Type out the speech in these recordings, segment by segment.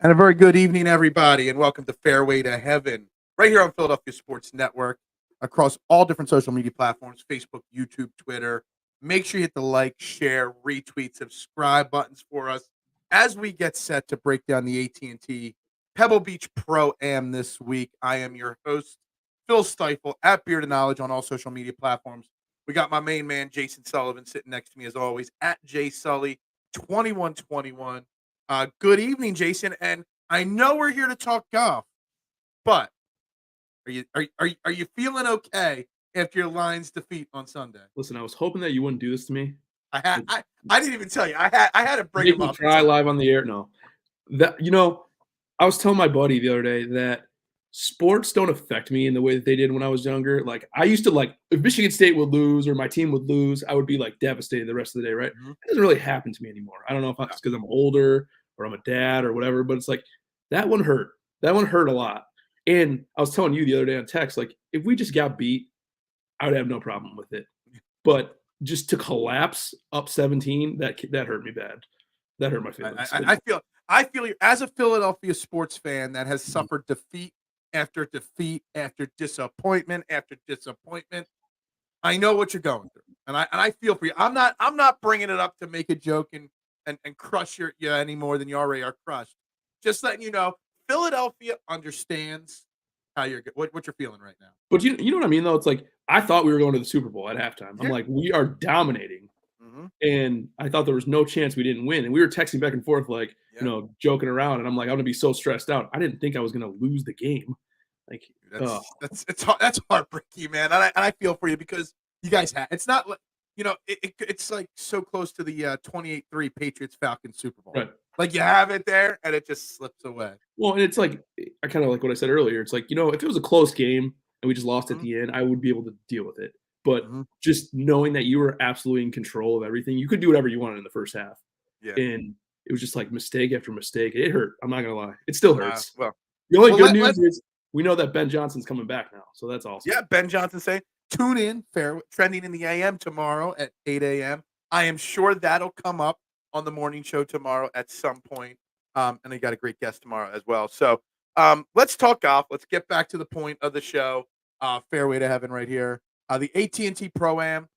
And a very good evening, everybody, and welcome to Fairway to Heaven, right here on Philadelphia Sports Network, across all different social media platforms, Facebook, YouTube, Twitter. Make sure you hit the like, share, retweet, subscribe buttons for us as we get set to break down the AT&T Pebble Beach Pro-Am this week. I am your host, Phil Stiefel, at Beard of Knowledge on all social media platforms. We got my main man, Jason Sullivan, sitting next to me as always, at JSully2121. Good evening, Jason. And I know we're here to talk golf, but are you feeling okay after your Lions defeat on Sunday? Listen, I was hoping that you wouldn't do this to me. I didn't even tell you. I had to bring Make him me up. cry live on the air. No, I was telling my buddy the other day that sports don't affect me in the way that they did when I was younger. Like I used to if Michigan State would lose or my team would lose, I would be like devastated the rest of the day. Right? Mhm. It doesn't really happen to me anymore. I don't know if it's because I'm older or I'm a dad or whatever, but it's like that one hurt. That one hurt a lot. And I was telling you the other day on text, like if we just got beat, I would have no problem with it. But just to collapse up 17, that hurt me bad. That hurt my feelings. I feel you as a Philadelphia sports fan that has suffered defeat after disappointment after disappointment. I know what you're going through, and I feel for you. I'm not bringing it up to make a joke and crush you any more than you already are crushed. Just letting you know, Philadelphia understands how what you're feeling right now. But you know what I mean, though? It's like I thought we were going to the Super Bowl at halftime. I'm Yeah. like, we are dominating. Mhm. And I thought there was no chance we didn't win. And we were texting back and forth, like, joking around. And I'm like, I'm going to be so stressed out. I didn't think I was going to lose the game. Like, that's heartbreaking, man. And I feel for you because you guys it's not like, it's like so close to the 28-3 Patriots-Falcons Super Bowl. Right. Like you have it there and it just slips away. Well, and it's like, I kind of like what I said earlier. It's like, if it was a close game and we just lost at the end, I would be able to deal with it. But just knowing that you were absolutely in control of everything, you could do whatever you wanted in the first half. Yeah. And it was just like mistake after mistake. It hurt. I'm not going to lie. It still hurts. The only good news is we know that Ben Johnson's coming back now. So that's awesome. Yeah, Ben Johnson saying, tune in, trending in the AM tomorrow at 8 a.m. I am sure that'll come up on the morning show tomorrow at some point. And I got a great guest tomorrow as well. So let's talk golf. Let's get back to the point of the show. Fairway to Heaven right here. The AT&T Pro-Am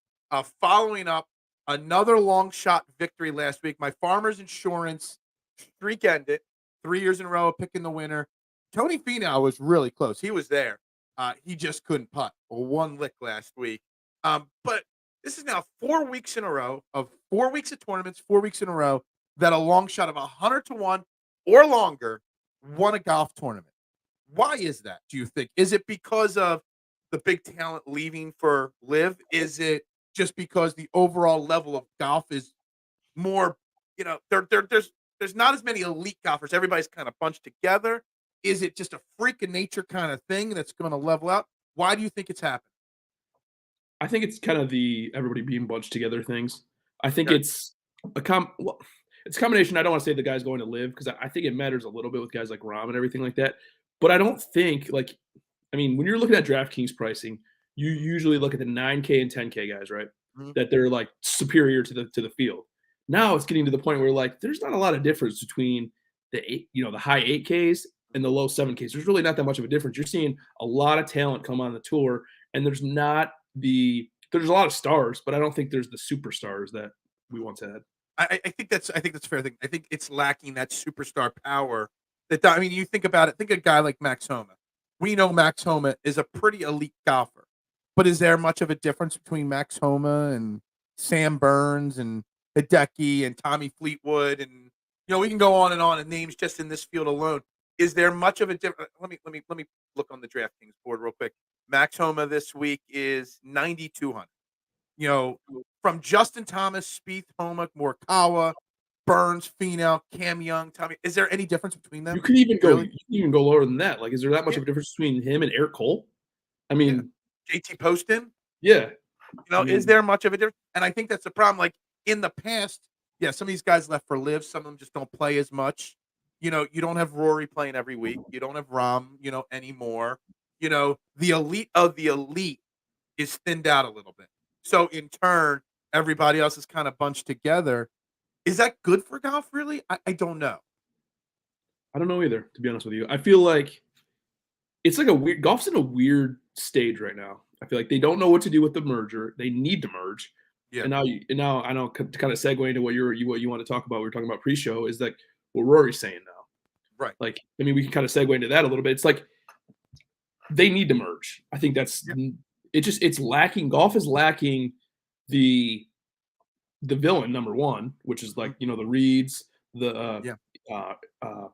following up another long shot victory last week. My Farmers Insurance streak ended 3 years in a row, picking the winner. Tony Finau was really close. He was there. He just couldn't putt. One lick last week. But this is now 4 weeks in a row of 4 weeks of tournaments, 4 weeks in a row that a long shot of 100-1 or longer won a golf tournament. Why is that, do you think? Is it because of the big talent leaving for LIV? Is it just because the overall level of golf is more, there's not as many elite golfers. Everybody's kind of bunched together. Is it just a freak of nature kind of thing that's going to level out? Why do you think it's happening? I think it's kind of the everybody being bunched together things. I think it's a combination. I don't want to say the guy's going to LIV because I think it matters a little bit with guys like Rahm and everything like that. But I don't think when you're looking at DraftKings pricing, you usually look at the 9K and 10K guys, right? Mm-hmm. That they're like superior to the field. Now it's getting to the point where there's not a lot of difference between the high 8Ks and the low 7Ks. There's really not that much of a difference. You're seeing a lot of talent come on the tour, and there's a lot of stars, but I don't think there's the superstars that we once had. I think that's a fair thing. I think it's lacking that superstar power. You think about it. Think of a guy like Max Homa. We know Max Homa is a pretty elite golfer, but is there much of a difference between Max Homa and Sam Burns and Hideki and Tommy Fleetwood? And we can go on and names just in this field alone. Is there much of a difference? Let me look on the DraftKings board real quick. Max Homa this week is 9,200. From Justin Thomas, Spieth, Homa, Morikawa, Burns, Finau, Cam Young, Tommy. Is there any difference between them? You can even go lower than that. Is there that much of a difference between him and Eric Cole? JT Poston. Yeah. Is there much of a difference? And I think that's the problem. In the past, some of these guys left for LIV. Some of them just don't play as much. You don't have Rory playing every week. You don't have Rahm, anymore. The elite of the elite is thinned out a little bit. So in turn, everybody else is kind of bunched together. Is that good for golf, really? I don't know. I don't know either, to be honest with you. I feel like it's like a weird golf's in a weird stage right now. I feel like they don't know what to do with the merger. They need to merge. Yeah, And now I know to kind of segue into what what you want to talk about. We were talking about pre-show is like what Rory's saying now. right. Like, I mean, we can kind of segue into that a little bit. It's like they need to merge. I think Yeah, it's lacking. Golf is lacking the villain number one, which is mhm, like the Reeds, the yeah. uh, uh,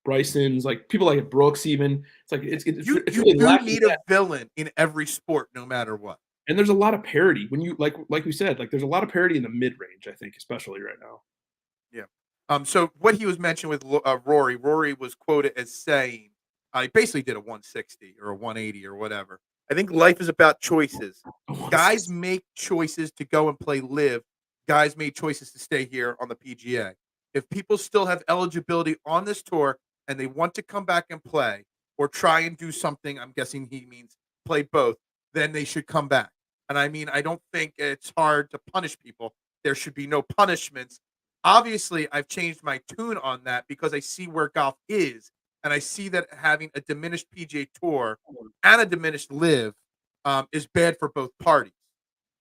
Brysons, like people like Brooks. Even it's like it's You really do lacking need a that. villain in every sport, no matter what. And there's a lot of parity when you like we said, like there's a lot of parity in the mid range. I think, especially right now. Yeah. So what he was mentioning with Rory was quoted as saying, he basically did a 160 or a 180 or whatever. I think life is about choices. I want to say Guys make choices to go and play live. Guys made choices to stay here on the PGA. If people still have eligibility on this tour and they want to come back and play or try and do something, I'm guessing he means play both, then they should come back. And I mean, I don't think it's hard to punish people. There should be no punishments. Obviously, I've changed my tune on that because I see where golf is, and I see that having a diminished PGA Tour and a diminished live is bad for both parties.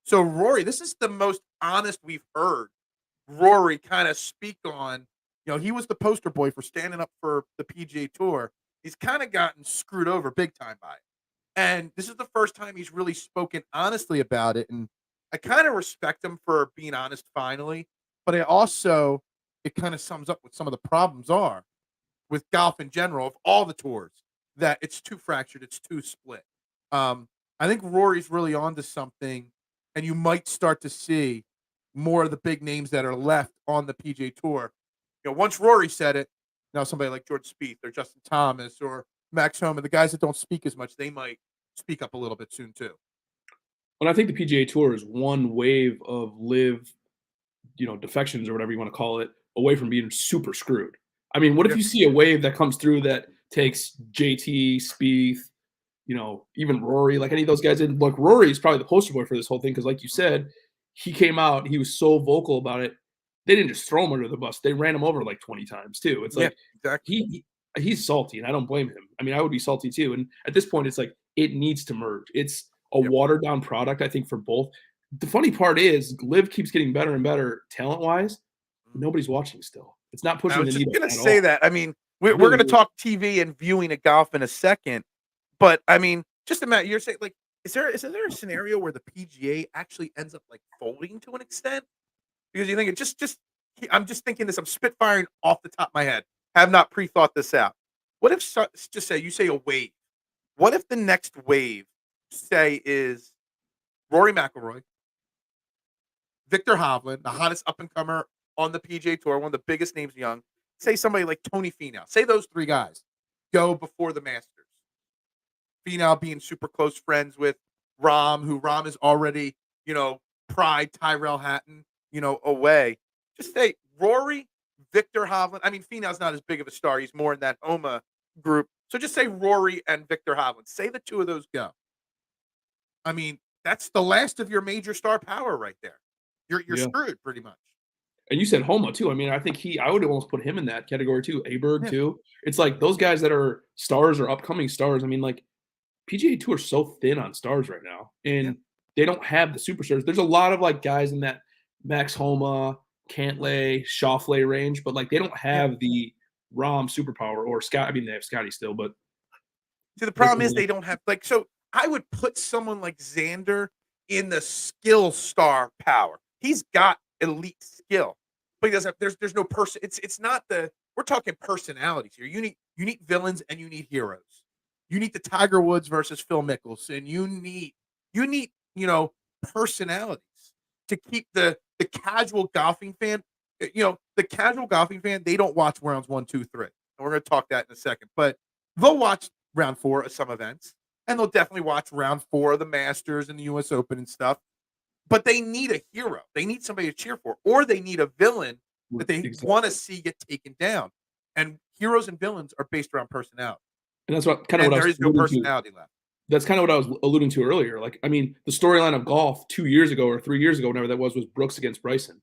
So, Rory, this is the most honest we've heard Rory kind of speak on. He was the poster boy for standing up for the PGA Tour. He's kind of gotten screwed over big time by it. And this is the first time he's really spoken honestly about it. And I kind of respect him for being honest finally. But I also, it kind of sums up what some of the problems are with golf in general of all the tours, that it's too fractured, it's too split. I think Rory's really onto something, and you might start to see more of the big names that are left on the PGA Tour. Once Rory said it, now somebody like George Spieth or Justin Thomas or Max Homa, the guys that don't speak as much, they might speak up a little bit soon too. And I think the PGA Tour is one wave of live, defections or whatever you want to call it, away from being super screwed. I mean, what if Yeah, you see a wave that comes through that takes JT, Spieth, even Rory, like any of those guys? And look, Rory is probably the poster boy for this whole thing because, like you said, he came out, he was so vocal about it. They didn't just throw him under the bus; they ran him over like 20 times too. It's yeah, like exactly. he's salty, and I don't blame him. I mean, I would be salty too. And at this point, it's like it needs to merge. It's a Yep. watered down product, I think, for both. The funny part is, Live keeps getting better and better talent wise. Mhm. Nobody's watching still. It's not I pushing was the just needle gonna at say all. that. I mean, It's we're really gonna weird. talk TV and viewing of golf in a second, but I mean, just imagine you're saying like, is there a scenario where the PGA actually ends up like folding to an extent? Because you think it just I'm just thinking this. I'm spitfiring off the top of my head. Have not pre-thought this out. What if just say you say a wave? What if the next wave, say, is Rory McIlroy, Victor Hovland, the hottest up and comer on the PGA Tour, one of the biggest names young. Say somebody like Tony Finau. Say those three guys go before the Masters. Finau being super close friends with Rahm, who Rahm is already, pride Tyrell Hatton, away. Just say Rory, Victor Hovland. I mean, Finau's not as big of a star. He's more in that Homa group. So just say Rory and Victor Hovland. Say the two of those go. I mean, that's the last of your major star power right there. You're Yeah. screwed pretty much. And you said Homa too. I mean, I think I would almost put him in that category too. Aberg Yeah. too. It's like those guys that are stars or upcoming stars. I mean, like PGA Tour is so thin on stars right now, Yeah. and they don't have the superstars. There's a lot of like guys in that Max Homa, Cantlay, Schauffele range, but like they don't Yeah. have the Rom superpower or Scott. I mean, they have Scottie still, but See, the like, problem is they don't have like so I would put someone like Xander in the skill star power. He's got elite skill, but he doesn't have there's no person. It's not the we're talking personalities here. You need villains and you need heroes. You need the Tiger Woods versus Phil Mickelson. You need personalities to keep the casual golfing fan. The casual golfing fan, they don't watch rounds one, two, three. And we're gonna talk that in a second. But they'll watch round four of some events, and they'll definitely watch round four of the Masters and the US Open and stuff. But they need a hero. They need somebody to cheer for, or they need a villain that they want to exactly. see get taken down. And heroes and villains are based around personality, And that's what kind of and what I there was is no alluding to. personality left. That's kind of what I was alluding to earlier. Like, I mean, the storyline of golf 2 years ago or 3 years ago, whenever that was Brooks against Bryson.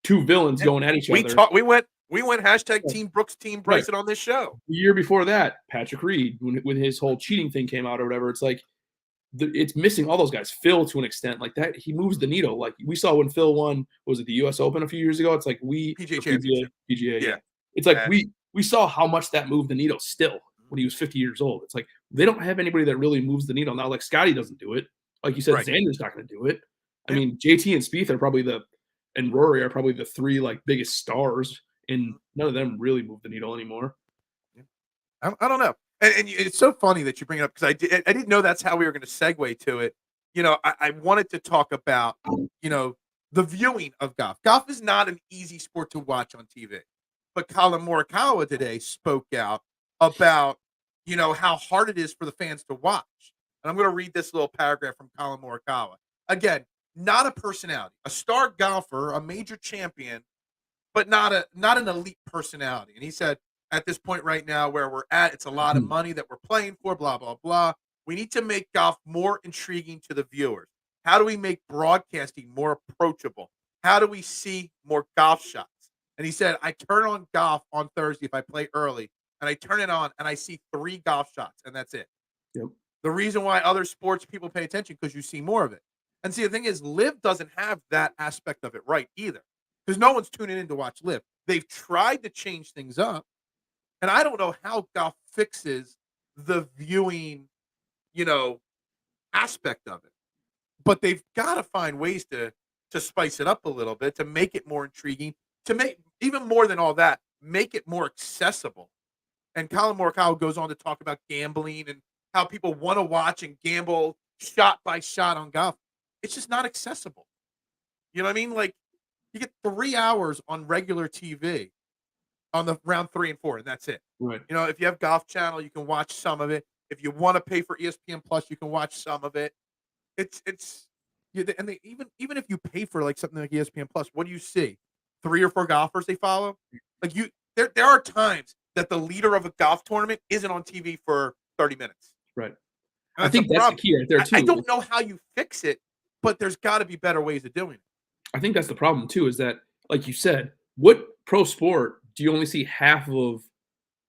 Two villains Yeah. going at each We other. talked. We went. We went hashtag Team Brooks, Team Right. Bryson on this show. The year before that, Patrick Reed, when his whole cheating thing came out or whatever, it's like it's missing all those guys. Phil, to an extent, like that, he moves the needle. Like we saw when Phil won, was it the U.S. Open a few years ago? It's like PGA or Championship. PGA, Yeah. It's like And we saw how much that moved the needle still when he was 50 years old. It's like they don't have anybody that really moves the needle now. Like Scottie doesn't do it. Like you said, Right. Xander's not going to do it. I Yeah. mean, JT and Spieth are probably and Rory are probably the three like biggest stars, and none of them really move the needle anymore. I don't know. And it's so funny that you bring it up because I didn't know that's how we were going to segue to it. You know, I wanted to talk about, you know, the viewing of golf. Golf is not an easy sport to watch on TV. But Colin Morikawa today spoke out about, you know, how hard it is for the fans to watch. And I'm going to read this little paragraph from Colin Morikawa. Again, not a personality, a star golfer, a major champion, but not an elite personality. And he said, at this point right now where we're at, it's a lot of money that we're playing for, blah, blah, blah. We need to make golf more intriguing to the viewers. How do we make broadcasting more approachable? How do we see more golf shots? And he said, I turn on golf on Thursday if I play early, and I turn it on and I see 3 golf shots, and that's it. Yep. The reason why other sports people pay attention because you see more of it. And see, the thing is, Live doesn't have that aspect of it right either because no one's tuning in to watch Live. They've tried to change things up. And I don't know how golf fixes the viewing, you know, aspect of it. But they've got to find ways to spice it up a little bit, to make it more intriguing, to make even more than all that, make it more accessible. And Colin Morikawa goes on to talk about gambling and how people want to watch and gamble shot by shot on golf. It's just not accessible. You know what I mean? Like you get 3 hours on regular TV on the round 3 and 4, and that's it. Right. You know, if you have Golf Channel, you can watch some of it. If you want to pay for ESPN Plus, you can watch some of it. It's and they even if you pay for like something like ESPN Plus, what do you see? 3 or 4 golfers they follow? Like there are times that the leader of a golf tournament isn't on TV for 30 minutes. Right. And I think that's the key right there too. I don't know how you fix it, but there's got to be better ways of doing it. I think that's the problem too, is that, like you said, what pro sport do you only see half of?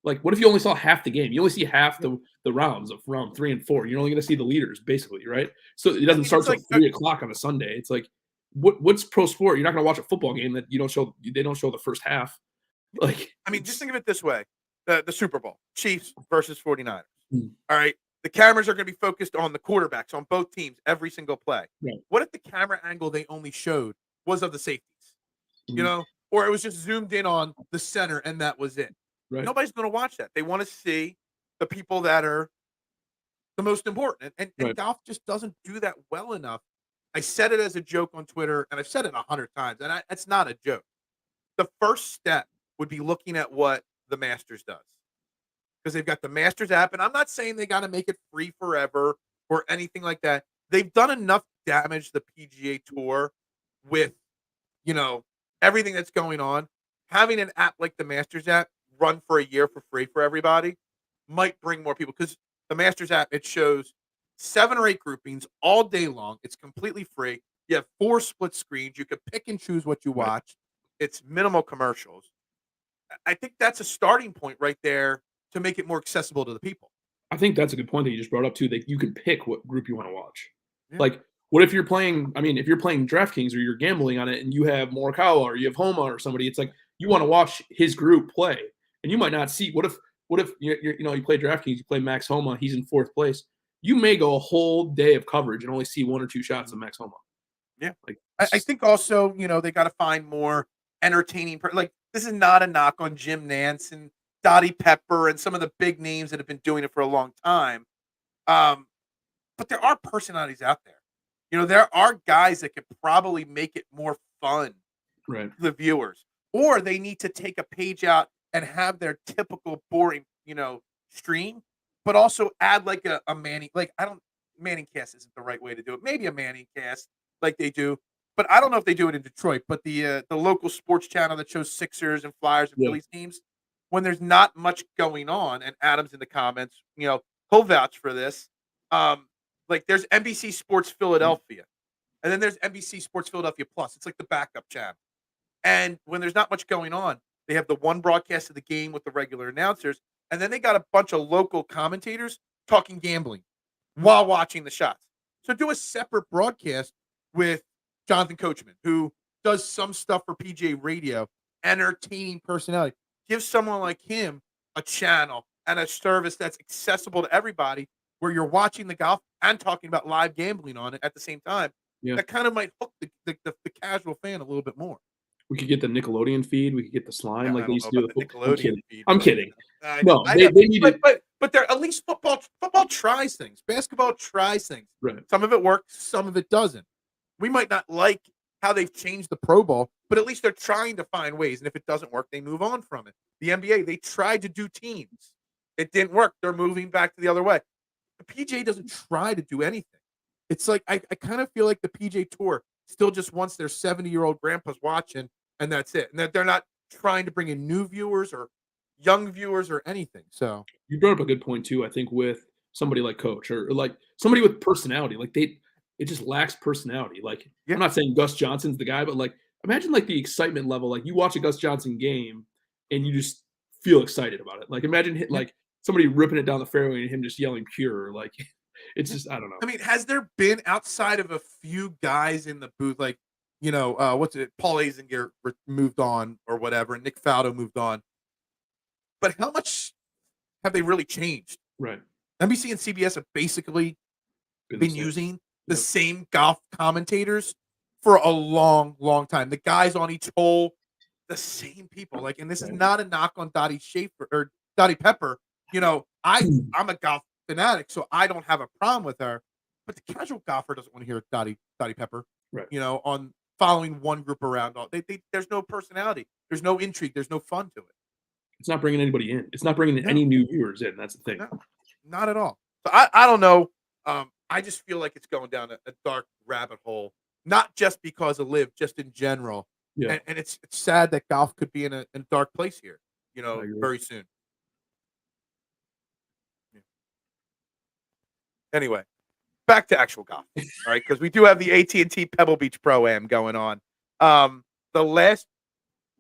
Like, what if you only saw half the game? You only see half the rounds of round 3 and 4. You're only going to see the leaders, basically, right? So it doesn't start till like 3:00 on a Sunday. It's like, what's pro sport? You're not going to watch a football game that they don't show the first half. Like, I mean, just think of it this way: the Super Bowl, Chiefs versus 49ers. Hmm. All right, the cameras are going to be focused on the quarterbacks on both teams every single play. Right. What if the camera angle they only showed was of the safeties? Mhm. You know, or it was just zoomed in on the center and that was it. Right. Nobody's going to watch that. They want to see the people that are the most important, and Right. golf just doesn't do that well enough. I said it as a joke on Twitter, and I've said it 100 times, and it's not a joke. The first step would be looking at what the Masters does because they've got the Masters app, and I'm not saying they got to make it free forever or anything like that. They've done enough damage to the PGA Tour with, you know, everything that's going on. Having an app like the Masters app run for a year for free for everybody might bring more people because the Masters app, it shows 7 or 8 groupings all day long. It's completely free. You have 4 split screens. You can pick and choose what you watch. It's minimal commercials. I think that's a starting point right there to make it more accessible to the people. I think that's a good point that you just brought up too. That you can pick what group you want to watch. Yeah. Like, what if you're playing? I mean, if you're playing DraftKings or you're gambling on it, and you have Morikawa or you have Homa or somebody, it's like you want to watch his group play, and you might not see. What if you play DraftKings, you play Max Homa, he's in 4th place. You may go a whole day of coverage and only see 1 or 2 shots of Max Homa. Yeah, like I think also they got to find more entertaining. Like this is not a knock on Jim Nance and Dottie Pepper and some of the big names that have been doing it for a long time. But there are personalities out there. There are guys that could probably make it more fun right. to the viewers, or they need to take a page out and have their typical boring, stream, but also add like a Manning. Like Manning cast isn't the right way to do it. Maybe a Manning cast like they do, but I don't know if they do it in Detroit. But the local sports channel that shows Sixers and Flyers and Phillies teams, when there's not much going on, and Adam's in the comments, he'll vouch for this. Like there's NBC Sports Philadelphia, and then there's NBC Sports Philadelphia Plus. It's like the backup channel. And when there's not much going on, They have the one broadcast of the game with the regular announcers, and then they got a bunch of local commentators talking gambling while watching the shots. So do a separate broadcast with Jonathan Coachman, who does some stuff for PGA Radio, entertaining personality. Give someone like him a channel and a service that's accessible to everybody, where you're watching the golf and talking about live gambling on it at the same time. Yeah. That kind of might hook the casual fan a little bit more. We could get the Nickelodeon feed. We could get the slime like I they don't used know to do about with the football. I'm Nickelodeon kidding. feed. I'm but, kidding. I know, No, I know. they need it. But they're at least football tries things. Basketball tries things. Right. Some of it works, some of it doesn't. We might not like how they've changed the Pro Bowl, but at least they're trying to find ways. And if it doesn't work, they move on from it. The NBA, they tried to do teams. It didn't work. They're moving back to the other way. The PGA doesn't try to do anything. It's like I kind of feel like the PGA Tour still just wants their 70-year-old grandpas watching, and that's it. And that they're not trying to bring in new viewers or young viewers or anything. So You brought up a good point too. I think with somebody like Coach or like somebody with personality, like it just lacks personality. Like yeah. I'm not saying Gus Johnson's the guy, but like imagine like the excitement level. Like you watch a Gus Johnson game and you just feel excited about it. Like imagine like somebody ripping it down the fairway and him just yelling pure. Like it's just I don't know. I mean, has there been outside of a few guys in the booth, like what's it? Paul Azinger moved on or whatever, and Nick Faldo moved on. But how much have they really changed? Right. NBC and CBS have basically been using the Yep. same golf commentators for a long, long time. The guys on each hole, the same people. Like, and this is not a knock on Dottie Schaefer or Dottie Pepper. I'm a golf fanatic, so I don't have a problem with her. But the casual golfer doesn't want to hear Dottie Pepper. Right. On following one group around. There's no personality. There's no intrigue. There's no fun to it. It's not bringing anybody in. It's not bringing any new viewers in. That's the thing. No, not at all. So I don't know. I just feel like it's going down a dark rabbit hole, not just because of LIV, just in general. Yeah. And it's sad that golf could be in a dark place here, very soon. Yeah. Anyway, back to actual golf, all right? Because we do have the AT&T Pebble Beach Pro-Am going on. The last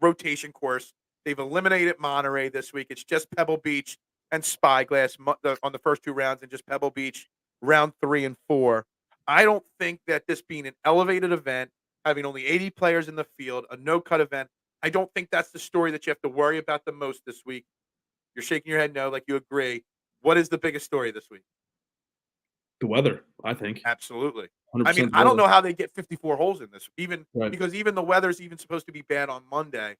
rotation course, they've eliminated Monterey this week. It's just Pebble Beach and Spyglass on the first two rounds, and just Pebble Beach round 3 and 4. I don't think that this being an elevated event, having only 80 players in the field, a no-cut event, I don't think that's the story that you have to worry about the most this week. You're shaking your head no, like you agree. What is the biggest story this week? The weather, I think. Absolutely. 100% I mean, I don't know how they get 54 holes in this, because even the weather's even supposed to be bad on Monday.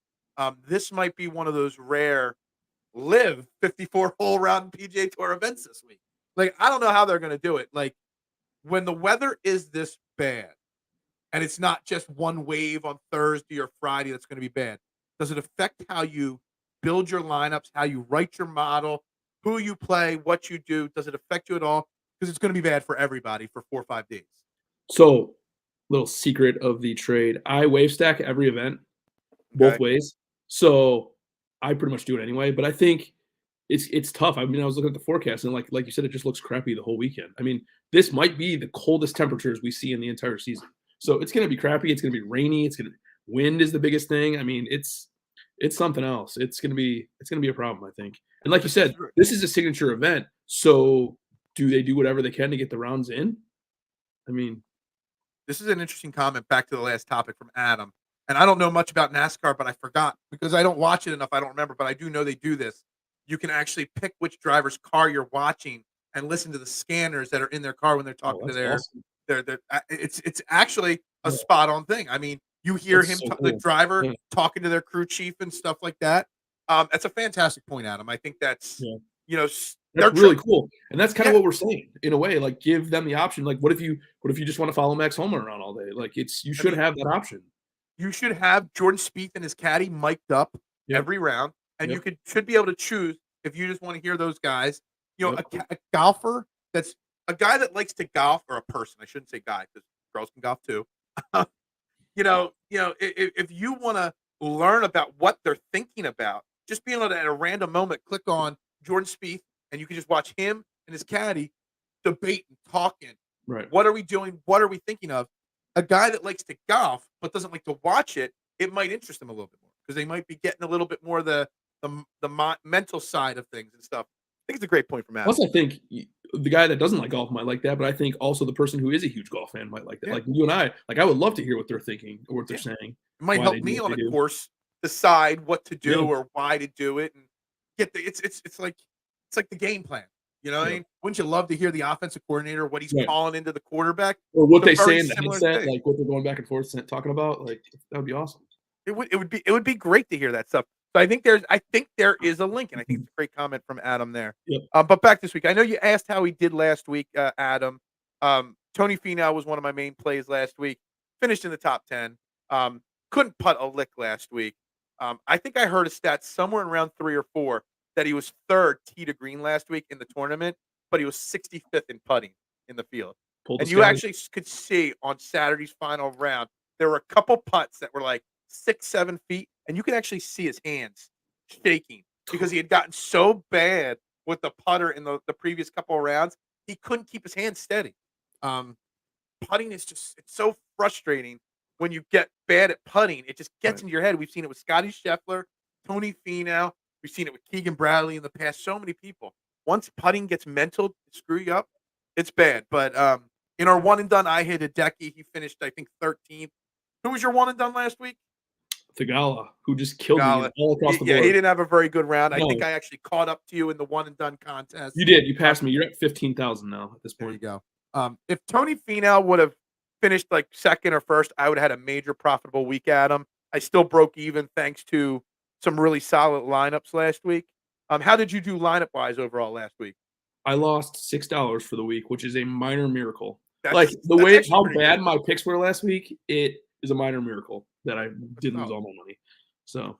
This might be one of those rare LIV 54-hole round PGA Tour events this week. Like, I don't know how they're going to do it. Like, when the weather is this bad, and it's not just one wave on Thursday or Friday that's going to be bad, does it affect how you build your lineups, how you write your model, who you play, what you do? Does it affect you at all? Because it's going to be bad for everybody for 4 or 5 days. So, little secret of the trade. I wave stack every event both ways. So, I pretty much do it anyway, but I think it's tough. I mean, I was looking at the forecast and like you said, it just looks crappy the whole weekend. I mean, this might be the coldest temperatures we see in the entire season. So it's going to be crappy. It's going to be rainy. Wind is the biggest thing. I mean, it's something else. It's going to be a problem, I think. And like you said, this is a signature event. So do they do whatever they can to get the rounds in? I mean, this is an interesting comment back to the last topic from Adam. And I don't know much about NASCAR, but I forgot because I don't watch it enough. I don't remember, but I do know they do this. You can actually pick which driver's car you're watching and listen to the scanners that are in their car when they're talking to their. Awesome. It's actually a spot on thing. I mean, you hear That's him, so the cool. driver, talking to their crew chief and stuff like that. That's a fantastic point, Adam. I think that's that's really cool, and that's kind of what we're saying in a way. Like, give them the option. Like, what if you just want to follow Max Homa around all day? Like, you should have that option. You should have Jordan Spieth and his caddy mic'd up every round, and you should be able to choose if you just want to hear those guys. A golfer that's a guy that likes to golf, or a person. I shouldn't say guy because girls can golf too. If you want to learn about what they're thinking about, just being able to at a random moment click on Jordan Spieth, and you can just watch him and his caddy debating, talking. Right. What are we doing? What are we thinking of? A guy that likes to golf but doesn't like to watch it, it might interest him a little bit more. because they might be getting a little bit more the mental side of things and stuff. I think it's a great point from Adam. Plus, I think the guy that doesn't like golf might like that, but I think also the person who is a huge golf fan might like that. Yeah. Like you and I, like I would love to hear what they're thinking or what they're Yeah. saying, It might why they help do me what on they a do. course decide what to do Yeah, or why to do it, and get the it's like the game plan. You know what I yeah, mean? Wouldn't you love to hear the offensive coordinator what he's right. calling into the quarterback? Or what It's they a very say in the similar headset, thing. like what they're going back and forth talking about, like that would be awesome. It would be great to hear that stuff. So I think there is a link, and I think Mhm. it's a great comment from Adam there. Yep. But back this week, I know you asked how he did last week, Adam. Tony Finau was one of my main plays last week. Finished in the top 10. Um, couldn't putt a lick last week. I think I heard a stat somewhere around 3 or 4 that he was third tee to green last week in the tournament, but he was 65th in putting in the field. Pull the And you Scottie. actually could see on Saturday's final round there were a couple putts that were like 6, 7 feet, and you could actually see his hands shaking because he had gotten so bad with the putter in the previous couple of rounds, he couldn't keep his hands steady. Um, Putting is just it's so frustrating when you get bad at putting. It just gets Right. into your head. We've seen it with Scottie Scheffler, Tony Finau. We've seen it with Keegan Bradley in the past. So many people. Once putting gets mental to screw you up, it's bad. But in our one and done, I hit a decky. He finished, I think, 13th. Who was your one and done last week? Thagala, who just killed me Gala. all across the Yeah, he board. didn't have a very good round. I think No, I actually caught up to you in the one and done contest. you did. You Um, passed me. You're at 15,000 now at this there you point. go. If Tony Finau would have finished like second or first, I would have had a major profitable week at him. I still broke even thanks to some really solid lineups last week. How did you do lineup wise overall last week? I lost $6 for the week, which is a minor miracle. Like That's the that's way actually how pretty bad good. my picks were last week, it is a minor miracle that I That's did lose solid. all my money. So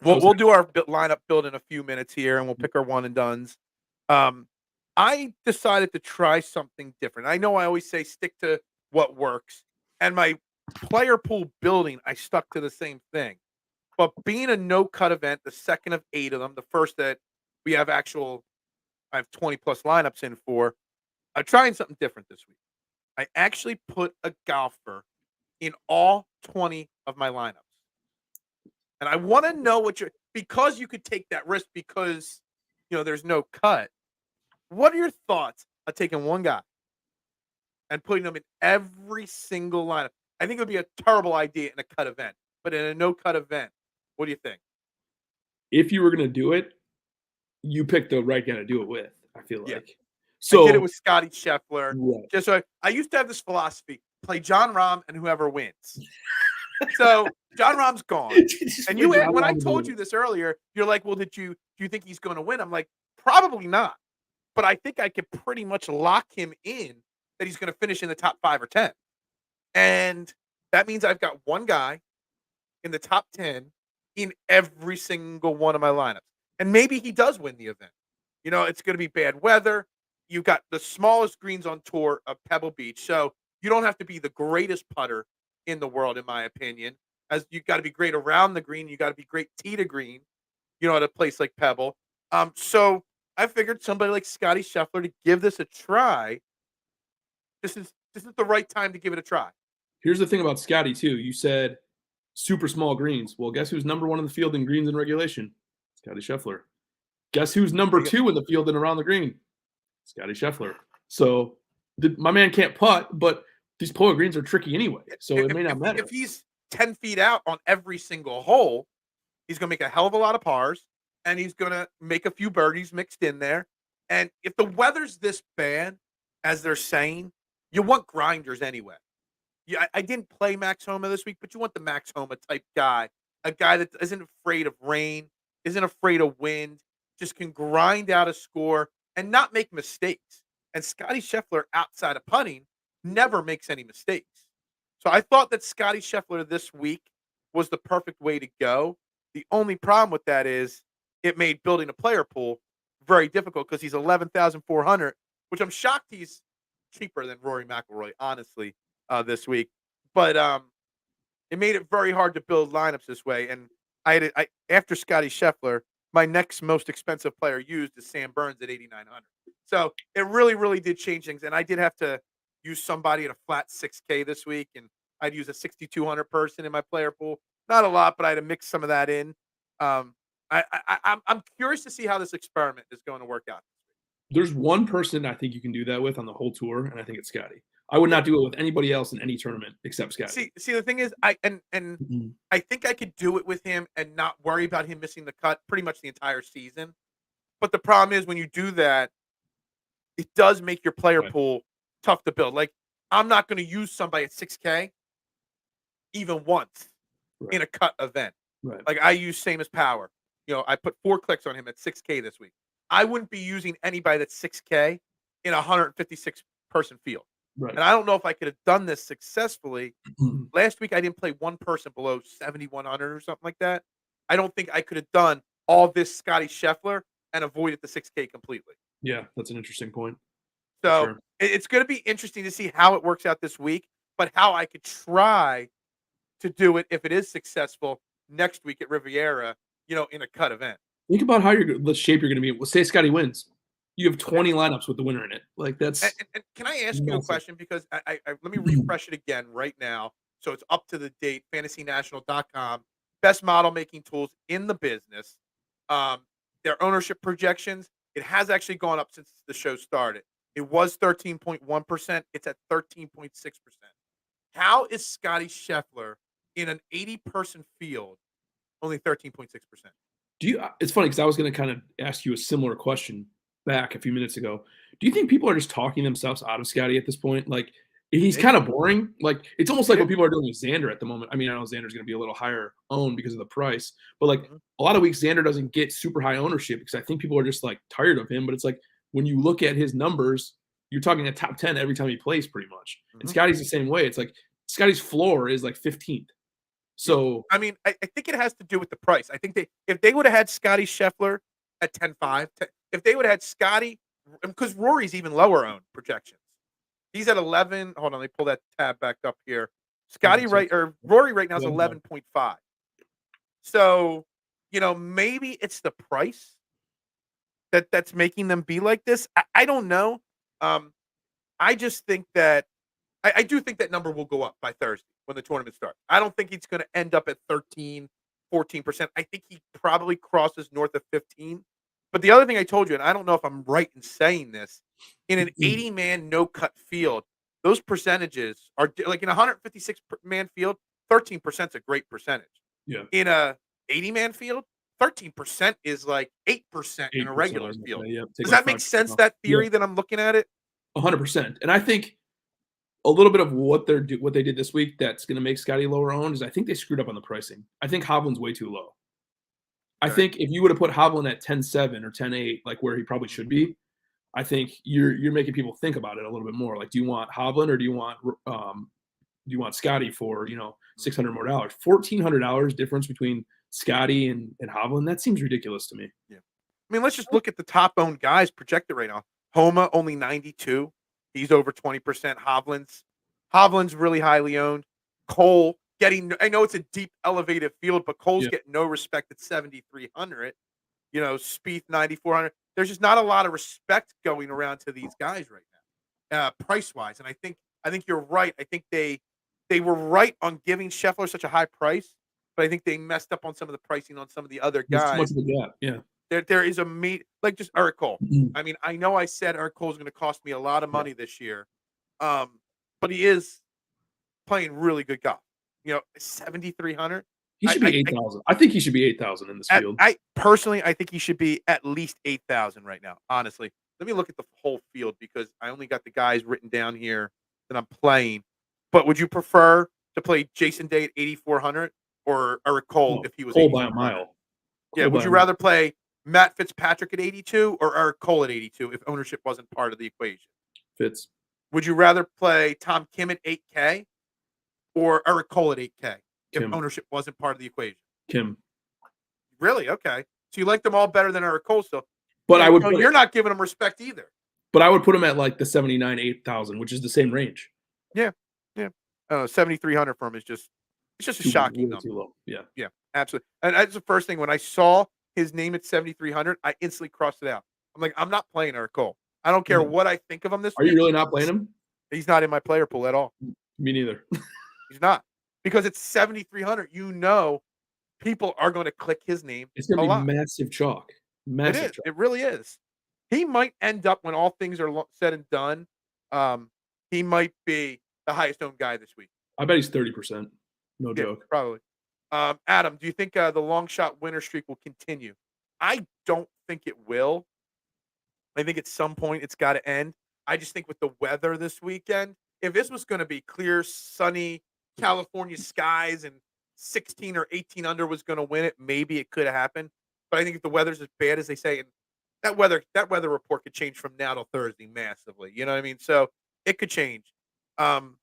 I We'll was we'll do our lineup build in a few minutes here, and we'll happy. pick our one and duns. Um, I decided to try something different. I know I always say stick to what works, and my player pool building, I stuck to the same thing. But being a no cut event, the second of 8 of them, the first that we have I have 20 plus lineups in for. I'm trying something different this week. I actually put a golfer in all 20 of my lineups. And I want to know what because you could take that risk because, there's no cut. What are your thoughts of taking one guy and putting them in every single lineup? I think it would be a terrible idea in a cut event, but in a no cut event, what do you think? If you were gonna do it, you picked the right guy to do it with, I feel Yeah. like. I did it So with Scottie Scheffler. right. Just so I used to have this philosophy: play John Rahm and whoever wins. So John Rahm's gone, Just and play John when I Rahm and told do you it. this earlier, you're like, "Well, do you think he's going to win?" I'm like, "Probably not," but I think I could pretty much lock him in that he's going to finish in the top 5 or 10, and that means I've got one guy in the top 10 in every single one of my lineups, and maybe he does win the event. It's going to be bad weather. You've got the smallest greens on tour of Pebble Beach, so you don't have to be the greatest putter in the world, in my opinion. As you got to be great around the green, you got to be great tee to green. At a place like Pebble. So I figured somebody like Scottie Scheffler to give this a try. This is the right time to give it a try. Here's the thing about Scotty too. You said super small greens. Well, guess who's number one in the field in greens in regulation? Scotty Scheffler. Guess who's There number you go. two in the field and around the green? Scotty Scheffler. So my man can't putt, but these polo greens are tricky anyway. So it If, may not if, matter. if he's 10 feet out on every single hole, he's going to make a hell of a lot of pars, and he's going to make a few birdies mixed in there. And if the weather's this bad, as they're saying, you want grinders anyway. Yeah, I didn't play Max Homa this week, but you want the Max Homa type guy, a guy that isn't afraid of rain, isn't afraid of wind, just can grind out a score and not make mistakes. And Scottie Scheffler, outside of putting, never makes any mistakes. So I thought that Scottie Scheffler this week was the perfect way to go. The only problem with that is it made building a player pool very difficult because he's 11,400, which I'm shocked he's cheaper than Rory McIlroy, honestly, this week. But it made it very hard to build lineups this way. And after Scottie Scheffler, my next most expensive player used is Sam Burns at 8,900. So it really, really did change things. And I did have to use somebody at a flat 6K this week, and I'd use a 6,200 person in my player pool. Not a lot, but I had to mix some of that in. I'm curious to see how this experiment is going to work out. There's one person I think you can do that with on the whole tour, and I think it's Scottie. I would Yeah. not do it with anybody else in any tournament except Scottie. See, the thing is, and Mhm. I think I could do it with him and not worry about him missing the cut pretty much the entire season. But the problem is when you do that, it does make your player Right, pool tough to build. Like, I'm not going to use somebody at 6K even once right, in a cut event. right, Like, I use same as power. I put 4 clicks on him at 6K this week. I wouldn't be using anybody that's 6K in a 156 person field. right. And I don't know if I could have done this successfully. Last week I didn't play one person below 7,100 or something like that. I don't think I could have done all this Scottie Scheffler and avoided the 6K completely. Yeah, that's an interesting point for So sure. it's going to be interesting to see how it works out this week, but how I could try to do it if it is successful next week at Riviera, in a cut event. Think about how the shape you're gonna be in. Well, say Scottie wins. You have Yeah. 20 lineups with the winner in it. Like, that's And can I ask you a massive. question? Because let me refresh it again right now. So it's up to the date, fantasynational.com. Best model making tools in the business. Um, their ownership projections, it has actually gone up since the show started. It was 13.1%. It's at 13.6%. How is Scottie Scheffler in an 80-person field only 13.6%? Do you it's funny because I was gonna kinda ask you a similar question back a few minutes ago. Do you think people are just talking themselves out of Scottie at this point? Like, he's Maybe. kinda boring. Like, it's almost like Yeah. what people are doing with Xander at the moment. I mean, I know Xander's gonna be a little higher owned because of the price, but, like, Mhm. a lot of weeks Xander doesn't get super high ownership because I think people are just, like, tired of him, but it's like, when you look at his numbers, you're talking a top 10 every time he plays pretty much, and Mhm. Scottie's the same way. It's like, Scottie's floor is, like, 15th. Yeah. So I mean, I think it has to do with the price. I think if they would have had Scottie Scheffler at 10.5, if they would have had Scottie, because Rory's even lower owned projections. He's at 11. Hold on, let me pull that tab back up here. yeah, Scottie so right or Rory right now is yeah, I'm done. 11.5. So, maybe it's the price that's making them be like this. I don't know. Um, I just think that I do think that number will go up by Thursday when the tournament starts. I don't think he's going to end up at 13, 14%. I think he probably crosses north of 15. But the other thing I told you, and I don't know if I'm right in saying this, in an 80-man no-cut field, those percentages are like in a 156-man field, 13% is a great percentage. Yeah, In a 80-man field, 13% is like 8% in a 8%, I regular was gonna field. say, yeah, take Does like that make 5% sense, off. that Yeah, theory that I'm looking at it? 100%, and I think a little bit of what they did this week that's gonna make Scotty lower owned is I think they screwed up on the pricing. I think Hovland's way too low. I Okay. think if you would have put Hovland at 10.7 or 10.8, like where he probably should be, I think you're making people think about it a little bit more. Like, do you want Hovland or do you want Scotty for, Mhm. $600 more dollars? $1,400 difference between Scotty and Hovland? That seems ridiculous to me. Yeah. I mean, let's just look at the top owned guys projected right now. Homa only 92. He's over 20%. Hovland's really highly owned. Cole getting I know it's a deep elevated field, but Cole's Yeah, getting no respect at 7,300. Spieth 9,400. There's just not a lot of respect going around to these guys right now, price wise. And I think you're right. I think they were right on giving Scheffler such a high price, but I think they messed up on some of the pricing on some of the other there's too much guys. of a gap. Yeah. There is a like just Eric Cole. Mhm. I mean, I know I said Eric Cole is going to cost me a lot of Yeah. money this year, but he is playing really good golf. 7,300. He should be 8,000. I think he should be 8,000 in this field. I personally, I think he should be at least 8,000 right now. Honestly, let me look at the whole field because I only got the guys written down here that I'm playing. But would you prefer to play Jason Day at 8,400 or Eric Cole No, if he was Cole by a 8,400? mile. Yeah, Cole would by you a mile. rather play Matt Fitzpatrick at 82 or Eric Cole at 82 if ownership wasn't part of the equation? Fits. Would you rather play Tom Kim at 8K or Eric Cole at 8K if Kim. ownership wasn't part of the equation? Kim. Really? Okay. So you like them all better than Eric Cole still. But Yeah, I would put you're it not giving them respect either. but I would put him at, like, the 79, 8,000, which is the same range. Yeah. Yeah. 7,300 for him is it's just a Too shocking way number. too low. Yeah. Yeah, absolutely. And that's the first thing when I saw his name at 7,300, I instantly crossed it out. I'm like, I'm not playing Eric Cole. I don't care Yeah. what I think of him this Are you week. really not playing him? He's not in my player pool at all. Me neither. He's not. because it's 7,300. You know, people are going to click his name It's gonna a be lot. massive chalk. It Massive is. chalk. It really is. He might end up when all things are said and done. Um, he might be the highest owned guy this week. I bet he's 30%. No Yeah, joke. probably. Adam, do you think the long shot winner streak will continue? I don't think it will. I think at some point it's got to end. I just think with the weather this weekend, if this was going to be clear, sunny California skies and 16 or 18 under was going to win it, maybe it could have happened. But I think if the weather's as bad as they say, and that weather report could change from now till Thursday massively. You know what I mean? So it could change. Um,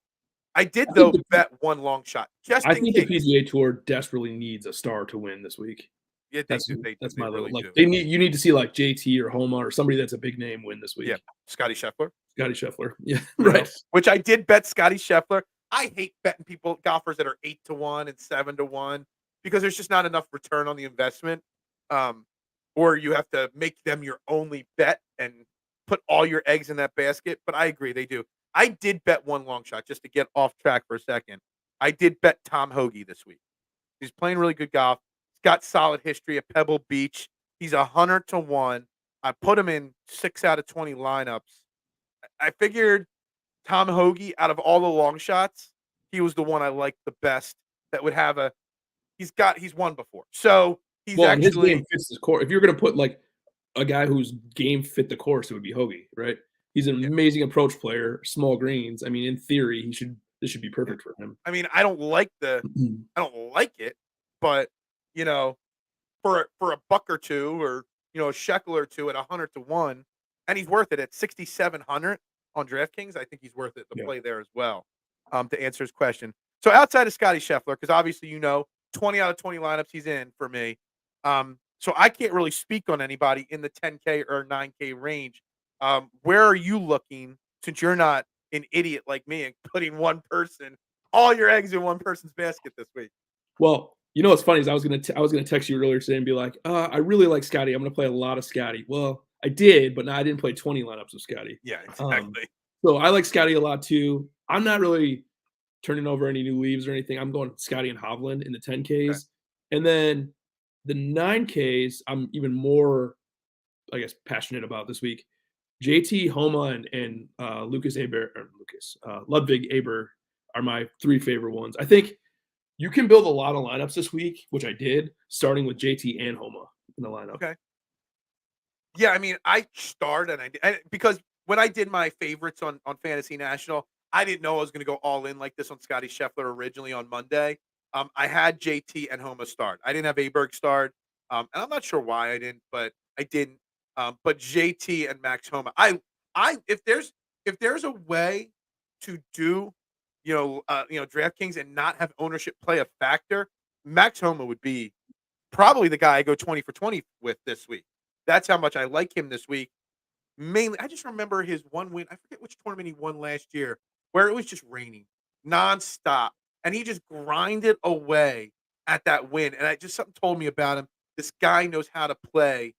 I did I think though the bet one long shot just I in think the case. PGA Tour desperately needs a star to win this week. Yeah, they That's do. They do. that's They my little really like do. you need to see like JT or Homa or somebody that's a big name win this Yeah, week. Scottie Scheffler. Scottie Scheffler. Yeah, You know, right. which I did bet Scottie Scheffler. I hate betting people golfers that are 8-1 and 7-1 because there's just not enough return on the investment. Um, or you have to make them your only bet and put all your eggs in that basket. But I agree, they do. I did bet one long shot just to get off track for a second. I did bet Tom Hoagie this week. He's playing really good golf. He's got solid history at Pebble Beach. He's 100-1. I put him in 6 out of 20 lineups. I figured Tom Hoagie, out of all the long shots, he was the one I liked the best that would have a he's won before. So he's Well, and his game actually fits the course. If you're gonna put like a guy whose game fit the course, it would be Hoagie, right? He's an yeah, amazing approach player, small greens. I mean, in theory, this should be yeah. perfect for him. I mean, I don't like it, but you know, for a buck or two or a shekel or two at 100-1, and he's worth it at 6,700 on DraftKings. I think he's worth it to Yeah. play there as well. To answer his question, so outside of Scottie Scheffler, because obviously 20 out of 20 lineups he's in for me. So I can't really speak on anybody in the 10K or 9K range. Where are you looking since you're not an idiot like me and putting all your eggs in one person's basket this week? Well, you know what's funny is I was gonna text you earlier today and be like, I really like Scottie. I'm gonna play a lot of Scottie. Well, I did, but now I didn't play 20 lineups of Scottie. Yeah, Um, exactly. so I like Scottie a lot too. I'm not really turning over any new leaves or anything. I'm going Scottie and Hovland in the Okay. 10Ks. And then the 9Ks, I'm even more, I guess, passionate about this week. JT, Homa, and Ludwig Aber are my three favorite ones. I think you can build a lot of lineups this week, which I did, starting with JT and Homa in the lineup. Okay. Yeah, I mean, I started because when I did my favorites on Fantasy National, I didn't know I was going to go all in like this on Scottie Scheffler originally on Monday. I had JT and Homa start. I didn't have Aberg start, and I'm not sure why I didn't, but I didn't. But JT and Max Homa, if there's a way to do, DraftKings and not have ownership play a factor, Max Homa would be probably the guy I go 20 for 20 with this week. That's how much I like him this week. Mainly, I just remember his one win. I forget which tournament he won last year, where it was just raining nonstop, and he just grinded away at that win. And I just something told me about him. This guy knows how to play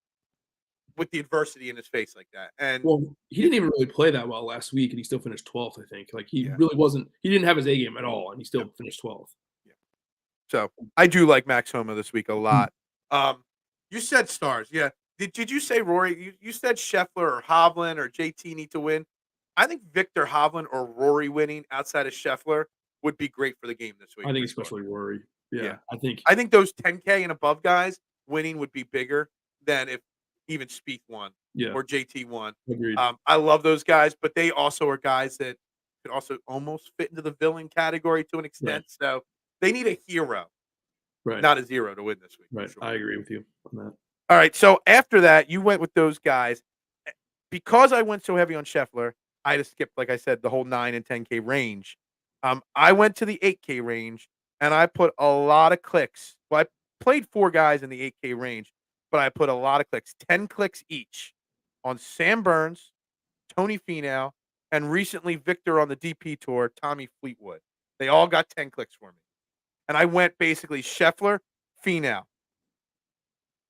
with the adversity in his face like that. And Well, he didn't even really play that well last week, and he still finished 12th, I think. Like, he yeah, really wasn't – he didn't have his A game at all, and he yeah, still finished 12th. yeah. So I do like Max Homa this week a lot. Um, you said stars, yeah. Did you say Rory? You said Scheffler or Hovland or JT need to win. I think Victor Hovland or Rory winning outside of Scheffler would be great for the game this week I think for sure. especially Rory. Yeah, Yeah, I think I think those 10K and above guys winning would be bigger than if even Spieth won yeah, or JT won. agreed. I love those guys, but they also are guys that could also almost fit into the villain category to an Right, extent. So they need a hero, right, not a zero, to win this week for right. sure. I agree with you on that. All right. So after that, you went with those guys. Because I went so heavy on Scheffler, I had to skip, like I said, the whole 9 and 10K range. I went to the 8K range and I put a lot of clicks. Well, I played 4 guys in the 8K range, but I put a lot of clicks, 10 clicks each on Sam Burns, Tony Finau, and recently Victor on the DP Tour, Tommy Fleetwood. They all got 10 clicks for me. And I went basically Scheffler, Finau,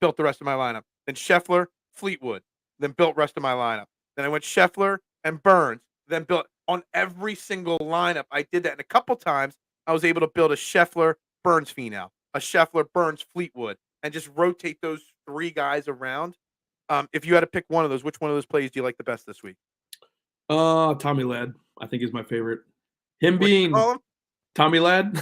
built the rest of my lineup. Then Scheffler, Fleetwood, then built rest of my lineup. Then I went Scheffler and Burns, then built on every single lineup. I did that, and a couple times I was able to build a Scheffler Burns Finau, a Scheffler Burns Fleetwood, and just rotate those 3 guys around. If you had to pick one of those, which one of those plays do you like the best this week? Tommy Ladd, I think is my favorite. Him What you being call him? Tommy Ladd,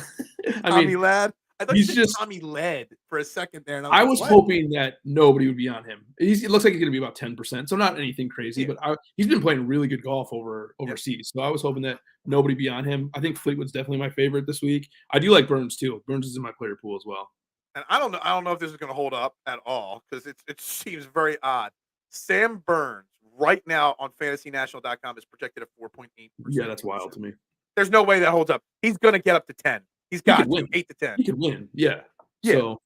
I Tommy mean, Ladd? I thought you he's said just Tommy Led for a second there, and I was I like, was "What?" hoping that nobody would be on him. It looks like he's gonna be about 10%, so not anything crazy, Yeah. but he's been playing really good golf Yep. overseas, so I was hoping that nobody be on him. I think Fleetwood's definitely my favorite this week. I do like Burns too. Burns is in my player pool as well. And I don't know if this is gonna hold up at all because it seems very odd. Sam Burns right now on fantasynational.com is projected at Yeah, 4.8% that's wild ownership. to me. There's no way that holds up. He's gonna get up to 10. He's He could got to, win. 8 to 10. He could win. Yeah. Yeah. So,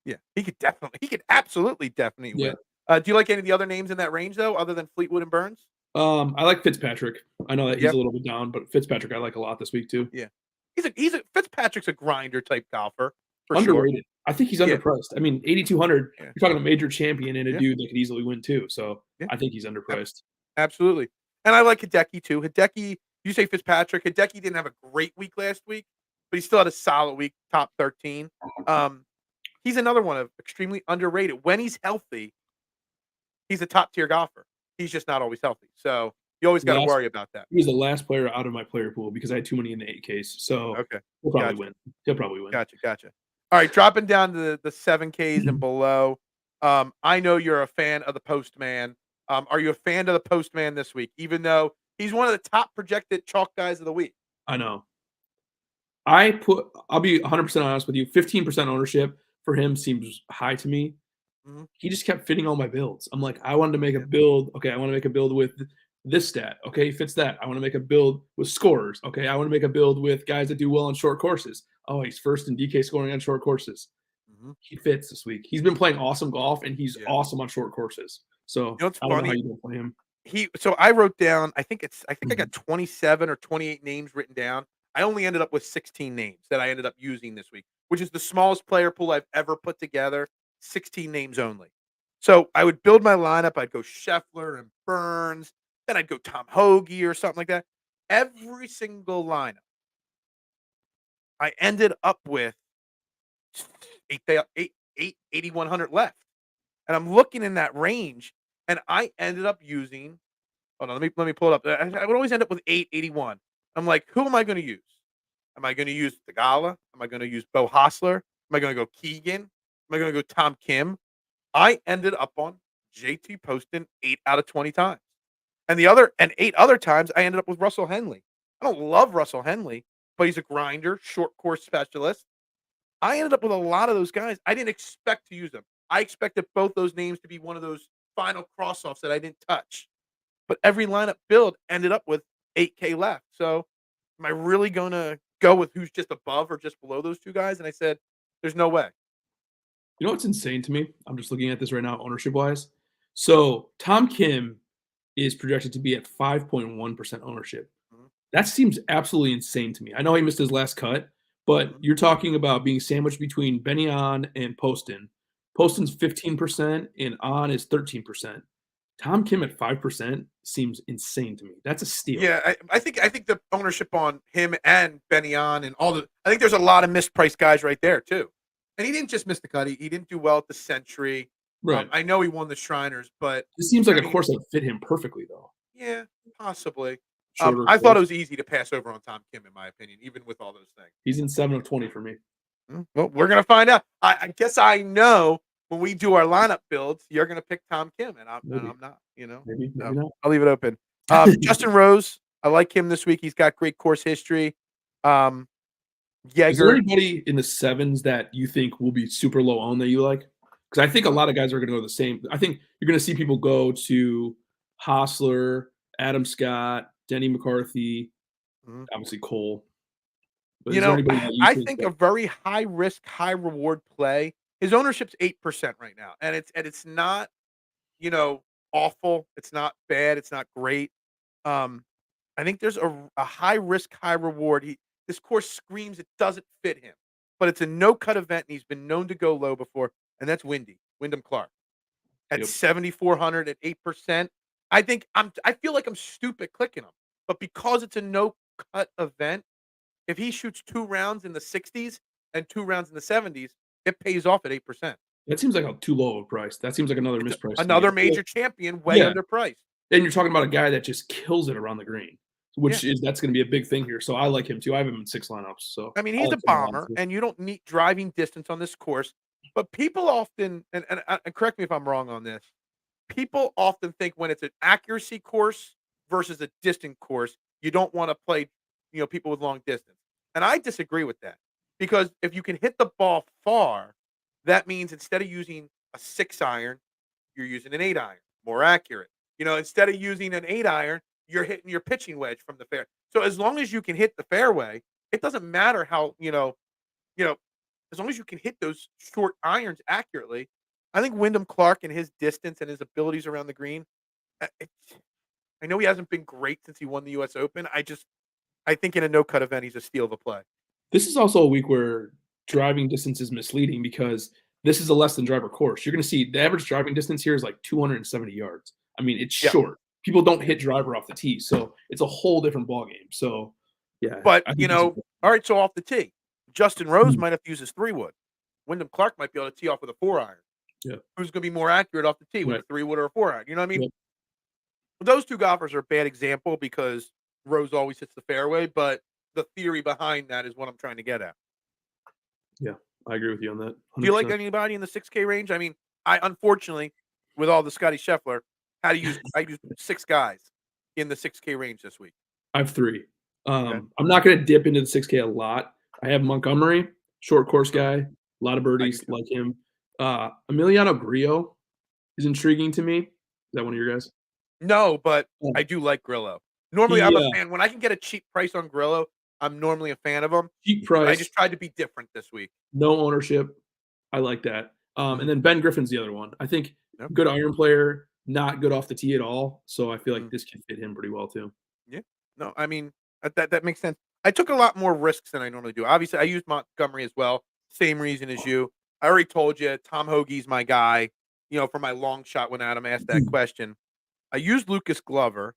Yeah. He could absolutely definitely yeah. win. Do you like any of the other names in that range though, other than Fleetwood and Burns? I like Fitzpatrick. I know that he's Yep. a little bit down, but Fitzpatrick I like a lot this week too. Yeah. He's a Fitzpatrick's a grinder type golfer for sure. Underrated. I think he's Yeah. underpriced. I mean, 8,200, Yeah. you're talking a major champion and a Yeah. dude that could easily win too. So Yeah. I think he's underpriced. Absolutely. And I like Hideki too. Hideki, you say Fitzpatrick. Hideki didn't have a great week last week, but he still had a solid week, top 13. He's another one of extremely underrated. When he's healthy, he's a top tier golfer. He's just not always healthy. So you always got to Last worry about that. He was the last player out of my player pool because I had too many in the 8 case. So Okay. he'll probably Gotcha. win. He'll probably win. Gotcha. All right, dropping down to the 7Ks and below. I know you're a fan of the Postman. Are you a fan of the Postman this week? Even though he's one of the top projected chalk guys of the week. I know. I'll be 100% honest with you. 15% ownership for him seems high to me. Mhm. He just kept fitting all my builds. I'm like, I wanted to make a Yeah. build. Okay, I want to make a build with this stat. Okay, fits that. I want to make a build with scorers. Okay, I want to make a build with guys that do well on short courses. Oh, he's first in DK scoring on short courses. Mhm. He fits this week. He's been playing awesome golf and he's Yeah. awesome on short courses. So You know what's I don't know how funny? you don't play him. So I wrote down, I think I Mhm. got 27 or 28 names written down. I only ended up with 16 names that I ended up using this week, which is the smallest player pool I've ever put together, 16 names only. So I would build my lineup. I'd go Scheffler and Burns, then I'd go Tom Hoge or something like that. Every single lineup, I ended up with 8,100 left. And I'm looking in that range, and I ended up using. Hold on, let me pull it up. I would always end up with 881. I'm like, who am I going to use? Am I going to use Tagala? Am I going to use Bo Hostler? Am I going to go Keegan? Am I going to go Tom Kim? I ended up on JT Poston 8 out of 20 times, and 8 other times I ended up with Russell Henley. I don't love Russell Henley, but he's a grinder, short course specialist. I ended up with a lot of those guys. I didn't expect to use them. I expected both those names to be one of those final cross-offs that I didn't touch. But every lineup build ended up with 8K left. So am I really gonna go with who's just above or just below those 2 guys? And I said, "There's no way." You know what's insane to me? I'm just looking at this right now, ownership wise. So Tom Kim is projected to be at 5.1% ownership. Mhm, That seems absolutely insane to me. I know he missed his last cut, but mhm. you're talking about being sandwiched between Benny On and Poston. Poston's 15% and On is 13%. Tom Kim at 5% seems insane to me. That's a steal. Yeah, I think the ownership on him and Benyon and I think there's a lot of mispriced guys right there too. And he didn't just miss the cut. He didn't do well at the Century. Right. I know he won the Shriners, but This seems like I a mean, course that would fit him perfectly, though. yeah, possibly. Shorter I thought it course. was easy to pass over on Tom Kim, in my opinion, even with all those things. He's in 7 of 20 for me. Well, we're gonna find out. I guess I know when we do our lineup builds, you're gonna pick Tom Kim, and Maybe. I'm not. Maybe, So maybe not. I'll leave it open. Justin Rose, I like him this week. He's got great course history. Um, Is there Yeager, anybody in the 7s that you think will be super low owned that you like? Because I think a lot of guys are gonna go the same. I think you're gonna see people go to Hostler, Adam Scott, Denny McCarthy, mhm. obviously Cole. But You is there know, anybody that you I think think that a very high risk, high reward play. His ownership's 8% right now, and it's not you know awful. It's not bad. It's not great. Um, I think there's a high risk, high reward. This course screams it doesn't fit him, but it's a no cut event, and he's been known to go low before, and that's Wyndham Clark at yep. 7,400 at 8%. I feel like I'm stupid clicking him, but because it's a no cut event, If he shoots 2 rounds in the 60s and 2 rounds in the 70s, it pays off at 8%. That seems like a too low of a price. That seems like another It's misprice to me. another I feel like major champion way yeah, underpriced. and you're talking about a guy that just kills it around the green, Yeah. which is that's gonna be a big thing here, so I like him too. I have him in 6 lineups, so I mean, I he's a like him a lot bomber, too. and you don't need driving distance on this course, but people often and correct me if I'm wrong on this, people often think when it's an accuracy course versus a distant course, you don't wanna play, people with long distance, and I disagree with that, because if you can hit the ball far, that means instead of using a 6 iron, you're using an 8 iron, more accurate. Instead of using an 8 iron, you're hitting your pitching wedge from the fair. So as long as you can hit the fairway, it doesn't matter how, you know, as long as you can hit those short irons accurately. I think Wyndham Clark and his distance and his abilities around the green, I know he hasn't been great since he won the US Open. I think in a no cut event, he's a steal of a play. This is also a week where driving distance is misleading because this is a less than driver course. You're gonna see the average driving distance here is like 270 yards. I mean, it's Yeah. short. People don't hit driver off the tee, so it's a whole different ballgame. So, yeah, But, I think this is all right, so off the tee, Justin Rose Mhm. might have to use his 3-wood. Wyndham Clark might be able to tee off with a 4 iron. Yeah, Who's gonna be more accurate off the tee with a right. 3-wood or a 4 iron? You know what I mean? Yep, Those 2 golfers are a bad example because Rose always hits the fairway, but the theory behind that is what I'm trying to get at. yeah, I agree with you on that, Do you like 100%. anybody in the 6K range? I mean, I unfortunately, with all the Scottie Scheffler, I used 6 guys in the 6K range this week. I have 3. Okay. I'm not gonna dip into the 6K a lot. I have Montgomery, short course Uh, guy, a lot of I do birdies, too. like him. Emiliano Grillo is intriguing to me. Is that one of your guys? No, but Oh, I do like Grillo. Normally, he, I'm a fan. When I can get a cheap price on Grillo, I'm normally a fan of him. cheap But I price, just tried to be different this week. no ownership. I like that. And Mhm. then Ben Griffin's the other one. I think Yep. good iron player, not good off the tee at all. So I feel like Mhm. this can fit him pretty well too. Yeah. No, I mean, that makes sense. I took a lot more risks than I normally do. Obviously, I used Montgomery as well. Same reason as you. I already told you Tom Hoagie's my guy, for my long shot when Adam asked that question. I used Lucas Glover,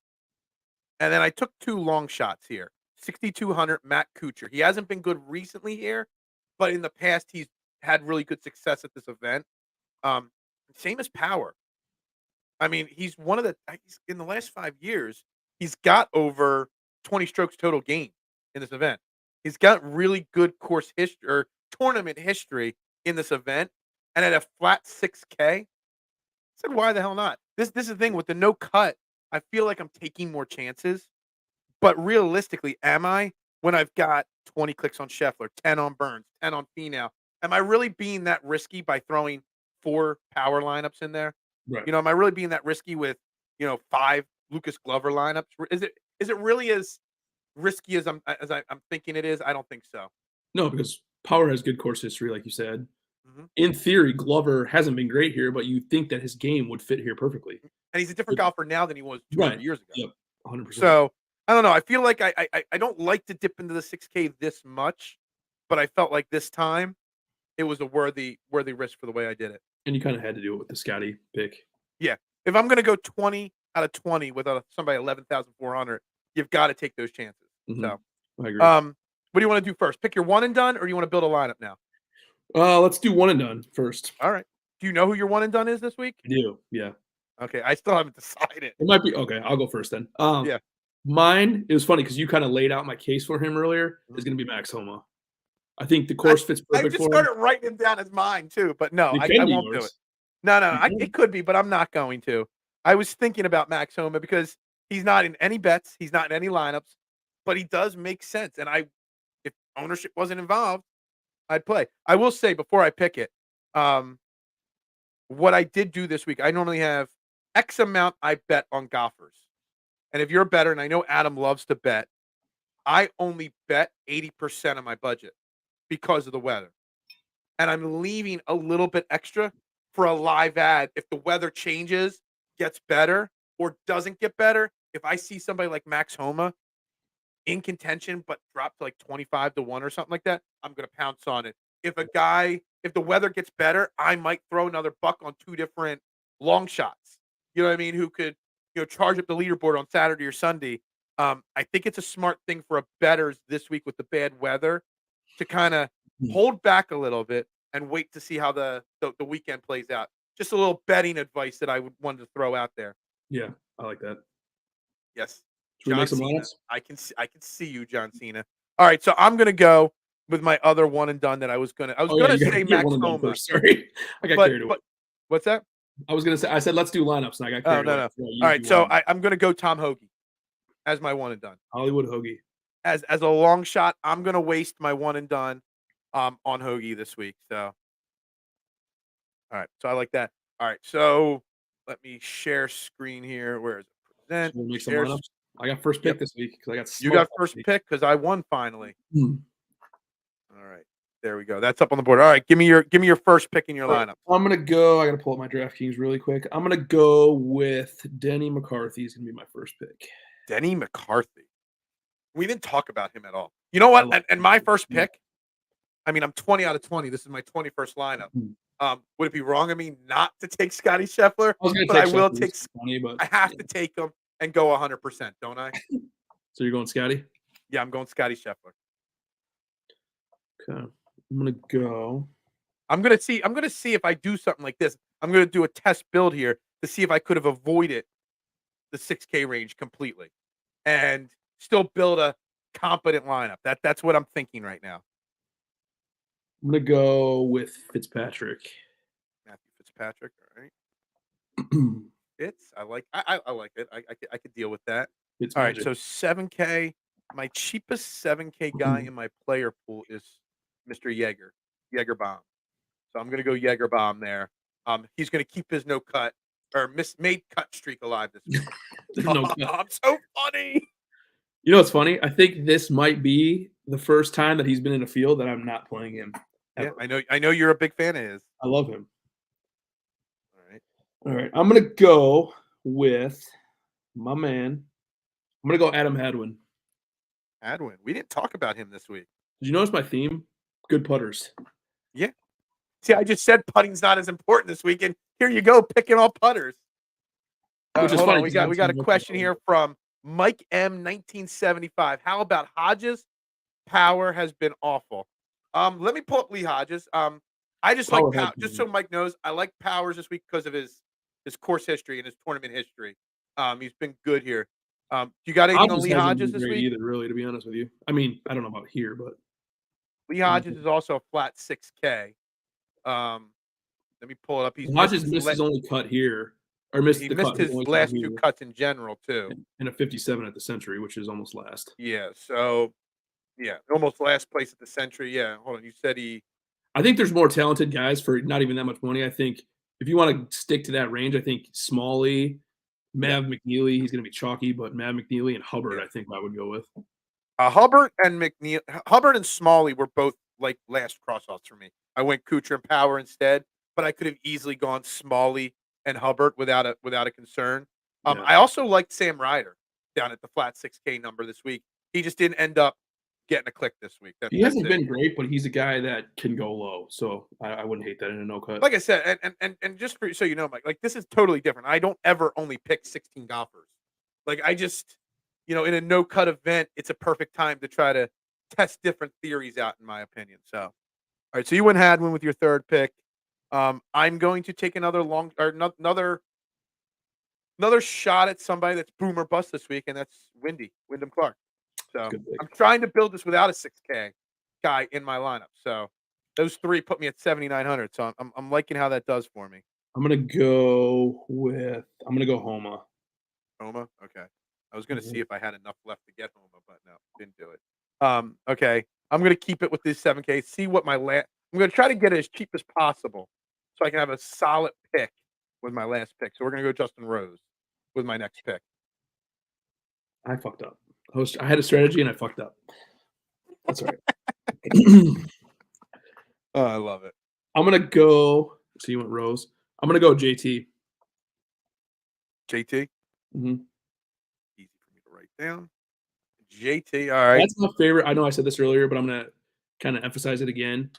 and then I took 2 long shots here. 6,200 Matt Kuchar. He hasn't been good recently here, but in the past he's had really good success at this event. Um, Same as Power. I mean, he's in the last 5 years, he's got over 20 strokes total gain in this event. He's got really good course history or tournament history in this event, and at a flat 6K, I said, "Why the hell not?" This is the thing with the no cut, I feel like I'm taking more chances, but realistically, am I? When I've got 20 clicks on Scheffler, 10 on Burns, 10 on Finau, am I really being that risky by throwing 4 power lineups in there? Right. Am I really being that risky with, 5 Lucas Glover lineups? Is it really as risky as I'm thinking it is? I don't think so. No, because Power has good course history, like you said. Mhm. In theory, Glover hasn't been great here, but you think that his game would fit here perfectly. And he's a different But golfer now than he was 2 or 3 right. years ago. Yep. 100%. So, I don't know, I feel like I don't like to dip into the 6K this much, but I felt like this time it was a worthy risk for the way I did it. And you kinda had to do it with the Scottie pick. Yeah. If I'm gonna go 20 out of 20 with somebody 11,400, you've gotta take those chances. Mhm. So, I agree. what do you wanna do first? Pick your one and done, or do you wanna build a lineup now? Let's do one and done first. Alright. Do you know who your one and done is this week? I do, yeah. Okay, I still haven't decided. It might be okay, I'll go first then. Yeah. Mine, it was funny because you kinda laid out my case for him earlier, is Mhm. gonna be Max Homa. I think the I course fits I perfect just for him. started writing him down as mine too, but no, It I can be won't do it. yours. No, no, You it can. could be, but I'm not going to. I was thinking about Max Homa because he's not in any bets, he's not in any lineups, but he does make sense, and if ownership wasn't involved, I'd play. I will say before I pick it, um, what I did do this week, I normally have X amount I bet on golfers, and if you're a bettor, and I know Adam loves to bet, I only bet 80% of my budget because of the weather. And I'm leaving a little bit extra for a live ad if the weather changes, gets better, or doesn't get better. If I see somebody like Max Homa in contention but drop to like 25 to 1 or something like that, I'm gonna pounce on it. If the weather gets better, I might throw another buck on 2 different long shots. You know what I mean? Who could, charge up the leaderboard on Saturday or Sunday. I think it's a smart thing for a bettors this week with the bad weather to kind of Hmm. hold back a little bit and wait to see how the weekend plays out. Just a little betting advice that I would want to throw out there. Yeah, I like that. Yes, Should we make John some Cena. lineups? I can see you, John Cena. All right, so I'm gonna go with my other one and done that I was Oh, yeah, gonna you say gotta get one Max of them Homa, first. Sorry. I got but carried away. but what's that? I was gonna say I said, "Let's do lineups," and I got Oh carried no away. no. So you All just right, do so one. I'm gonna go Tom Hoagie as my one and done. Hollywood hoagie. As a long shot, I'm gonna waste my one and done on Hoagie this week. So all right, so I like that. All right, so let me share screen here. Where is it? Present, Should we make some share. lineups? I got first Yep, pick this week because I got you smoked got last first week. pick because I won finally. Hmm. All right, there we go. That's up on the board. All right, give me your first pick in your All right, lineup. I'm gonna go. I gotta pull up my DraftKings really quick. I'm gonna go with Denny McCarthy. Is gonna be my first pick. Denny McCarthy. We didn't talk about him at all. You know I what? love And him. my first pick. I mean, I'm 20 out of 20. This is my 21st lineup. Hmm. Would it be wrong of me not to take Scottie Scheffler? I was gonna But take I will Scheffler. take. This is funny, but I have yeah. to take him and go 100%, don't I? So you're going Scotty? Yeah, I'm going Scottie Scheffler. Okay. I'm gonna go. I'm gonna see. I'm gonna see if I do something like this. I'm gonna do a test build here to see if I could have avoided the 6K range completely and still build a competent lineup. That's what I'm thinking right now. I'm gonna go with Fitzpatrick. Matthew Fitzpatrick. All right. It's I like it. I could deal with that. All right, Fitzmagic. so 7K. My cheapest 7K guy in my player pool is Mr. Jaeger Bomb. So I'm gonna go Jaeger Bomb there. He's gonna keep his no cut or made cut streak alive this week. There's no cut. I'm so funny. You know what's funny? I think this might be the first time that he's been in a field that I'm not playing him Yeah, ever. I know you're a big fan of his. I love him. All right. All right, I'm gonna go with my man. I'm gonna go Adam Hadwin. Adwin. We didn't talk about him this week. Did you notice my theme? Good putters. Yeah. See, I just said putting's not as important this week, and here you go, picking all putters. Which is Hold funny on, we 'cause I got haven't we got seen a most of question them. here from Mike M 1975. How about Hodges? Power has been awful. Let me pull up Lee Hodges. I just like Power power. has Just so been Mike knows, I like Powers this week because of his course history and his tournament history. He's been good here. You got anything on Hodges Lee hasn't been Hodges this great week? either, really, to be honest with you. I mean, I don't know about here, but Lee Hodges is also a flat 6K. Um, Let me pull it up. Hodges missed his only cut here, or missed He the missed cut, his his only shot last two here, cuts in general too. and a 57 at the Century, which is almost last. Yeah. So yeah, almost last place at the Century. Yeah. Hold on. You said he. I think there's more talented guys for not even that much money. I think if you want to stick to that range, I think Smalley, Yeah. Mav McNeely, he's going to be chalky, but Mav McNeely and Hubbard, Yeah. I think I would go with. Hubbard and Smalley were both like last crossouts for me. I went Kuchar and Power instead, but I could have easily gone Smalley and Hubbard without a concern. Yeah. I also liked Sam Ryder down at the flat 6K number this week. He just didn't end up getting a click this week. He That's hasn't it. been great, but he's a guy that can go low, so I wouldn't hate that in a no cut. Like I said, and just so you know, Mike, like this is totally different. I don't ever only pick 16 golfers. Like I just, in a no cut event, it's a perfect time to try to test different theories out, in my opinion. So, all right, so you went Hadwin with your third pick. I'm going to take another shot at somebody that's boom or bust this week, and that's Wyndham Clark. So Good pick. I'm trying to build this without a 6K guy in my lineup. So those three put me at 7,900. So I'm liking how that does for me. I'm gonna go Homa. Homa, okay. I was gonna see Mhm. if I had enough left to get Homa, but no, didn't do it. Okay. I'm gonna keep it with this 7K. See what my last. I'm gonna try to get it as cheap as possible, so I can have a solid pick with my last pick. So we're gonna go Justin Rose with my next pick. I fucked up. I had a strategy and I fucked up. That's all right. Oh, I love it. I'm gonna go. So you went Rose. I'm gonna go JT. JT, Mhm. easy for me to write down. JT, all right. That's my favorite. I know I said this earlier, but I'm gonna kind of emphasize it again.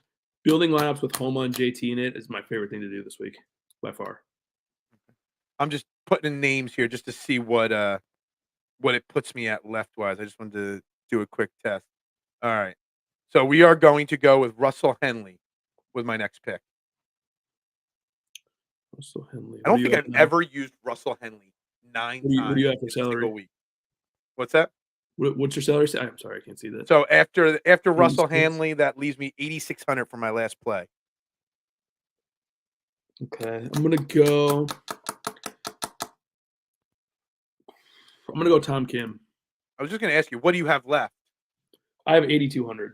Building lineups with Homa and JT in it is my favorite thing to do this week, by far. I'm just putting in names here just to see what what it puts me at left-wise. I just wanted to do a quick test. All right. So we are going to go with Russell Henley with my next pick. Russell Henley. I What don't do you think have I've now? ever used Russell Henley 9 What do you times have for in a single salary? week. What's that? What's your salary? I'm sorry, I can't see that. So after Russell 86? Henley, that leaves me 8,600 for my last play. Okay, I'm gonna go Tom Kim. I was just going to ask you, what do you have left? I have 8,200.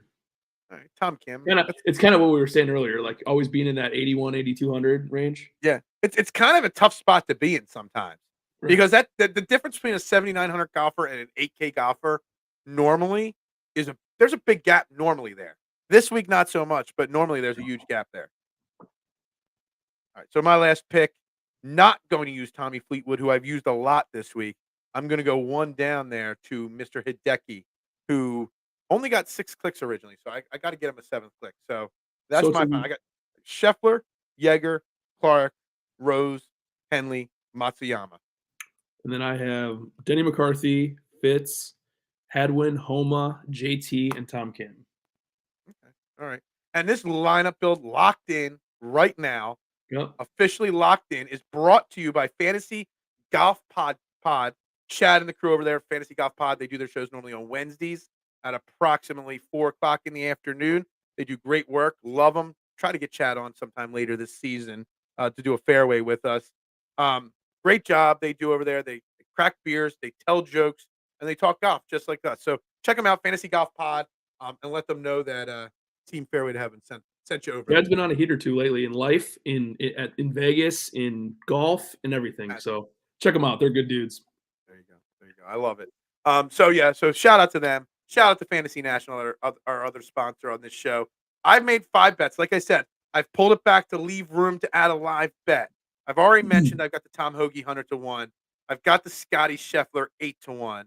All right, Tom Kim. It's kind of what we were saying earlier, like always being in that 81, 8,200 range. Yeah, it's kind of a tough spot to be in sometimes Right. because the difference between a 7,900 golfer and an 8K golfer normally there's a big gap normally there. This week not so much, but normally there's a huge gap there. All right, so my last pick, not going to use Tommy Fleetwood, who I've used a lot this week. I'm going to go one down there to Mr. Hideki, who only got 6 clicks originally, so I got to get him a 7th click. So that's my final. I got Scheffler, Yeager, Clark, Rose, Henley, Matsuyama. And then I have Denny McCarthy, Fitz, Hadwin, Homa, JT, and Tom Kim. Okay. All right. And this lineup build locked in right now, officially locked in, is brought to you by Fantasy Golf Pod. Chad and the crew over there, Fantasy Golf Pod, they do their shows normally on Wednesdays at approximately 4 o'clock in the afternoon. They do great work. Love them. Try to get Chad on sometime later this season to do a fairway with us. Great job they do over there. They crack beers, they tell jokes, and they talk golf just like us. So check them out, Fantasy Golf Pod, and let them know that Team Fairway to Heaven sent you over. Chad's been on a heat or two lately in life, in Vegas, in golf, and everything. So check them out. They're good dudes. There you go. I love it. So shout out to them. Shout out to Fantasy National, our other sponsor on this show. I've made 5 bets. Like I said, I've pulled it back to leave room to add a live bet. I've already mentioned I've got the Tom Hoagie 100 to 1. I've got the Scottie Scheffler 8 to 1.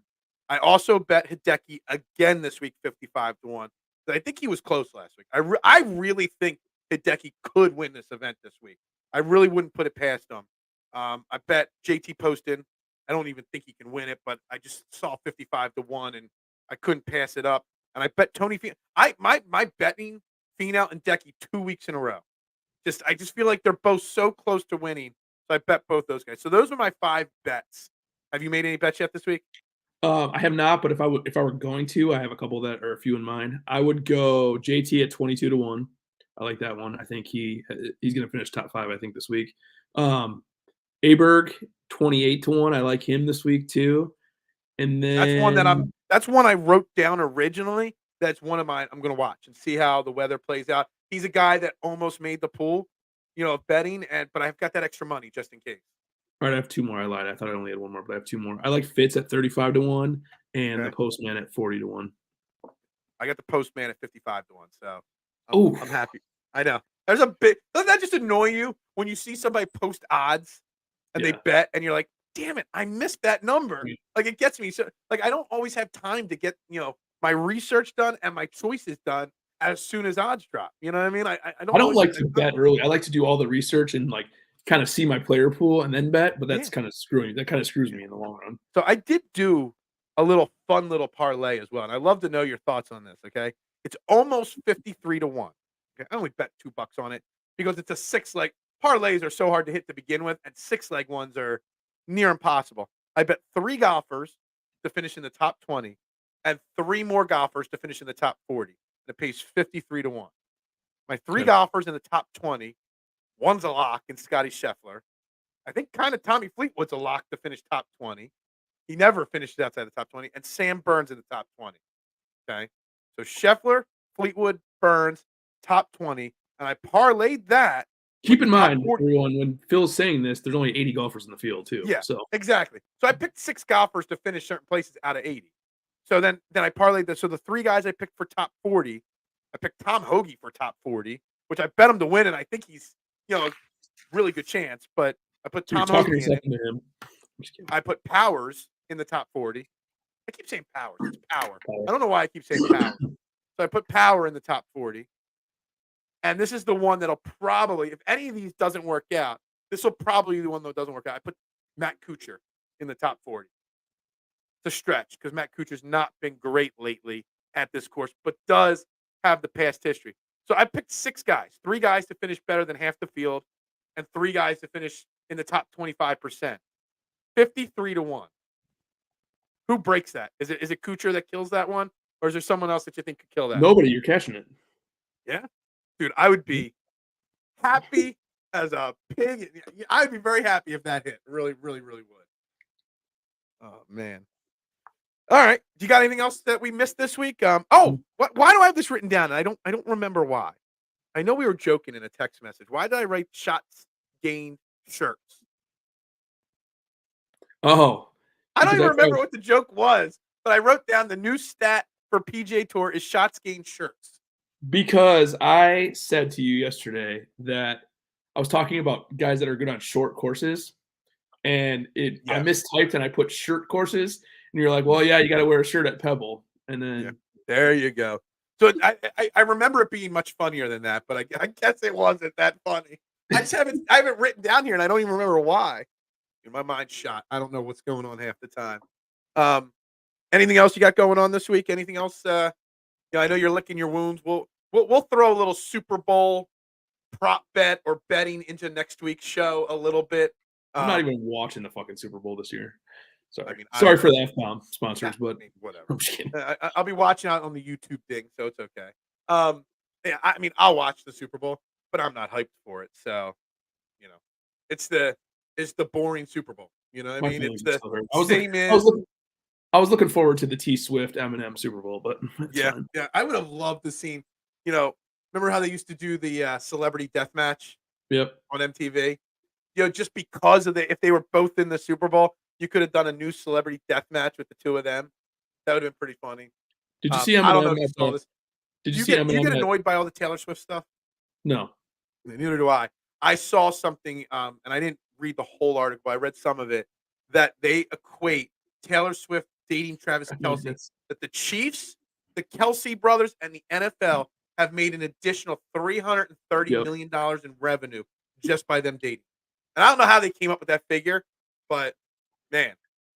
I also bet Hideki again this week 55 to 1. I think he was close last week. I really think Hideki could win this event this week. I really wouldn't put it past him. I bet JT Poston. I don't even think he can win it, but I just saw 55 to 1 and I couldn't pass it up. And I bet Tony my betting Finau and Decky 2 weeks in a row. I just feel like they're both so close to winning. So I bet both those guys. So those are my 5 bets. Have you made any bets yet this week? I have not, but if I were going to, I have a couple that are a few in mind. I would go JT at 22 to 1. I like that one. I think he's going to finish top 5. I think this week. Aberg 28 to 1. I like him this week too. And then that's one I wrote down originally. That's one of mine. I'm going to watch and see how the weather plays out. He's a guy that almost made the pool, of betting, but I've got that extra money just in case. All right, I have 2 more. I lied. I thought I only had 1 more, but I have 2 more. I like Fitz at 35 to 1 and the Postman at 40 to 1. I got the Postman at 55 to 1, so I'm happy. I know. Doesn't that just annoy you when you see somebody post odds and they bet and you're like, damn it, I missed that number. Like, it gets me. So, like, I don't always have time to get, my research done and my choices done as soon as odds drop. You know what I mean? I don't like to bet early. I like to do all the research and like kind of see my player pool and then bet, but that's kind of screws me in the long run. So I did do a fun little parlay as well, and I'd love to know your thoughts on this. Okay, it's almost 53 to 1. Okay, I only bet $2 on it because it's a 6-leg. Parlays are so hard to hit to begin with, and 6-leg ones are near impossible. I bet 3 golfers to finish in the top 20 and 3 more golfers to finish in the top 40. And it pays 53 to 1. My 3 golfers in the top 20, one's a lock in Scottie Scheffler. I think kind of Tommy Fleetwood's a lock to finish top 20. He never finishes outside the top 20. And Sam Burns in the top 20. Okay. So Scheffler, Fleetwood, Burns, top 20. And I parlayed that. Keep in mind, everyone, when Phil's saying this, there's only 80 golfers in the field, too. Yeah, so exactly. So I picked 6 golfers to finish certain places out of 80. So then I parlayed this. So the 3 guys I picked for top 40, I picked Tom Hoagie for top 40, which I bet him to win, and I think he's, really good chance. But I put Tom Hoagie in it. I put Powers in the top 40. I keep saying Powers. It's Power. I don't know why I keep saying Power. So I put Power in the top 40. And this is the one that'll probably, if any of these doesn't work out, this will probably be the one that doesn't work out. I put Matt Kuchar in the top 40. to stretch because Matt Kuchar's not been great lately at this course, but does have the past history. So I picked 6 guys, 3 guys to finish better than half the field, and 3 guys to finish in the top 25%. 53 to 1. Who breaks that? Is it Kuchar that kills that one? Or is there someone else that you think could kill that? Nobody, you're catching it. Yeah? Dude, I would be happy as a pig. I'd be very happy if that hit. Really, really, really would. Oh man. All right. Do you got anything else that we missed this week? Why do I have this written down? I don't remember why. I know we were joking in a text message. Why did I write shots gained shirts? Oh. I don't even remember what the joke was, but I wrote down the new stat for PGA Tour is shots gained shirts. Because I said to you yesterday that I was talking about guys that are good on short courses, and I mistyped and I put shirt courses, and you're like, well, yeah, you got to wear a shirt at Pebble, and then there you go. So I remember it being much funnier than that, but I guess it wasn't that funny. I have it written down here, and I don't even remember why. My mind's shot. I don't know what's going on half the time. Anything else you got going on this week? Anything else? I know you're licking your wounds. We'll throw a little Super Bowl prop bet or betting into next week's show a little bit. I'm not even watching the fucking Super Bowl this year. Sorry. I mean, sorry for the F-bomb sponsors, but whatever. I'm just kidding. I'll be watching out on the YouTube thing, so it's okay. I mean, I'll watch the Super Bowl, but I'm not hyped for it. So, it's the boring Super Bowl. You know what I mean? It's the same. I was looking forward to the T Swift Eminem Super Bowl, but yeah, I would have loved to see. Remember how they used to do the celebrity death match? Yep. On MTV. Just because of if they were both in the Super Bowl, you could have done a new celebrity death match with the two of them. That would have been pretty funny. Did you see Eminem? I don't know if you saw this. Did you see Eminem? You get annoyed by all the Taylor Swift stuff? No. Neither do I. I saw something, and I didn't read the whole article. I read some of it, that they equate Taylor Swift dating Travis Kelce, that the Chiefs, the Kelce brothers, and the NFL have made an additional $330 million in revenue just by them dating. And I don't know how they came up with that figure, but man,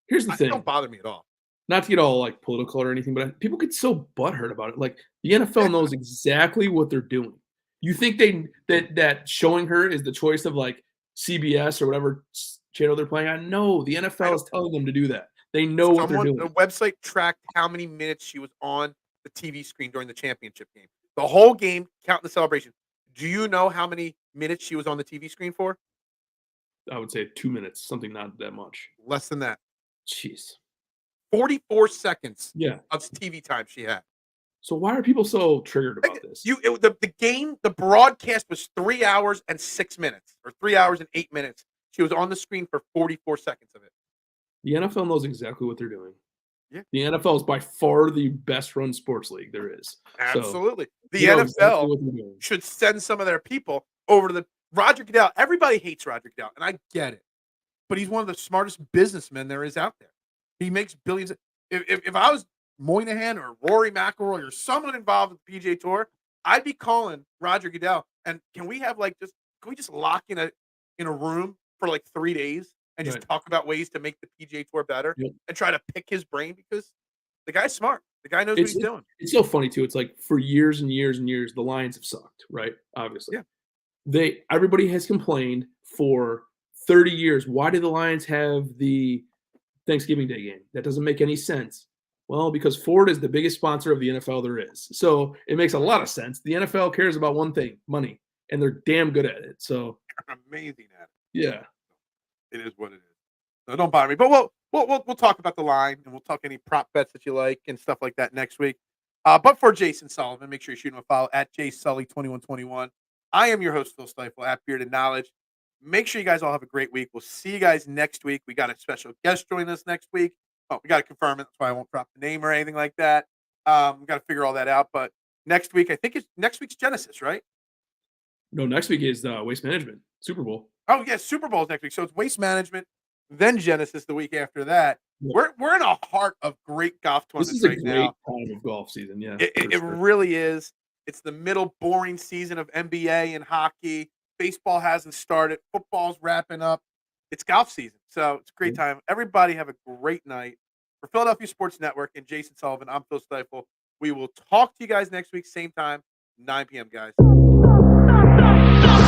here's the thing. It don't bother me at all. Not to get all like political or anything, but people get so butthurt about it. Like the NFL knows exactly what they're doing. You think that showing her is the choice of like CBS or whatever channel they're playing on? No, the NFL is telling them to do that. They know what they're doing. The website tracked how many minutes she was on the TV screen during the championship game. The whole game, counting the celebration. Do you know how many minutes she was on the TV screen for? I would say 2 minutes, something not that much. Less than that. Jeez. 44 seconds of TV time she had. So why are people so triggered about this? The game, the broadcast was 3 hours and 6 minutes, or 3 hours and 8 minutes. She was on the screen for 44 seconds of it. The NFL knows exactly what they're doing. Yeah. The NFL is by far the best run sports league there is. Absolutely. So, the NFL should send some of their people over to Roger Goodell. Everybody hates Roger Goodell, and I get it. But he's one of the smartest businessmen there is out there. He makes billions. If I was Moynihan or Rory McIlroy or someone involved with the PGA Tour, I'd be calling Roger Goodell. And can we just lock in a room for like 3 days and just talk about ways to make the PGA Tour better and try to pick his brain, because the guy's smart. The guy knows what he's doing. It's so funny too. It's like for years and years and years, the Lions have sucked, right? Obviously. Yeah. Everybody has complained for 30 years. Why do the Lions have the Thanksgiving Day game? That doesn't make any sense. Well, because Ford is the biggest sponsor of the NFL there is. So it makes a lot of sense. The NFL cares about one thing, money, and they're damn good at it. So they're amazing at it. Yeah. It is what it is. So don't bother me. But we'll talk about the line, and we'll talk any prop bets that you like and stuff like that next week. But for Jason Sullivan, make sure you shoot him a follow at jsully2121. I am your host, Phil Stiefel, at Bearded Knowledge. Make sure you guys all have a great week. We'll see you guys next week. We got a special guest joining us next week. Oh, we got to confirm it. That's why I won't drop the name or anything like that. We got to figure all that out. But next week, I think next week's Genesis, right? No, next week is Waste Management, Super Bowl. Oh, yeah, Super Bowl is next week. So it's Waste Management, then Genesis the week after that. Yeah. We're in a heart of great golf tournaments right now. This is a great time of golf season, yeah. It really is. It's the middle boring season of NBA and hockey. Baseball hasn't started. Football's wrapping up. It's golf season. So it's a great time. Everybody have a great night. For Philadelphia Sports Network and Jason Sullivan, I'm Phil Stiefel. We will talk to you guys next week, same time, 9 p.m., guys.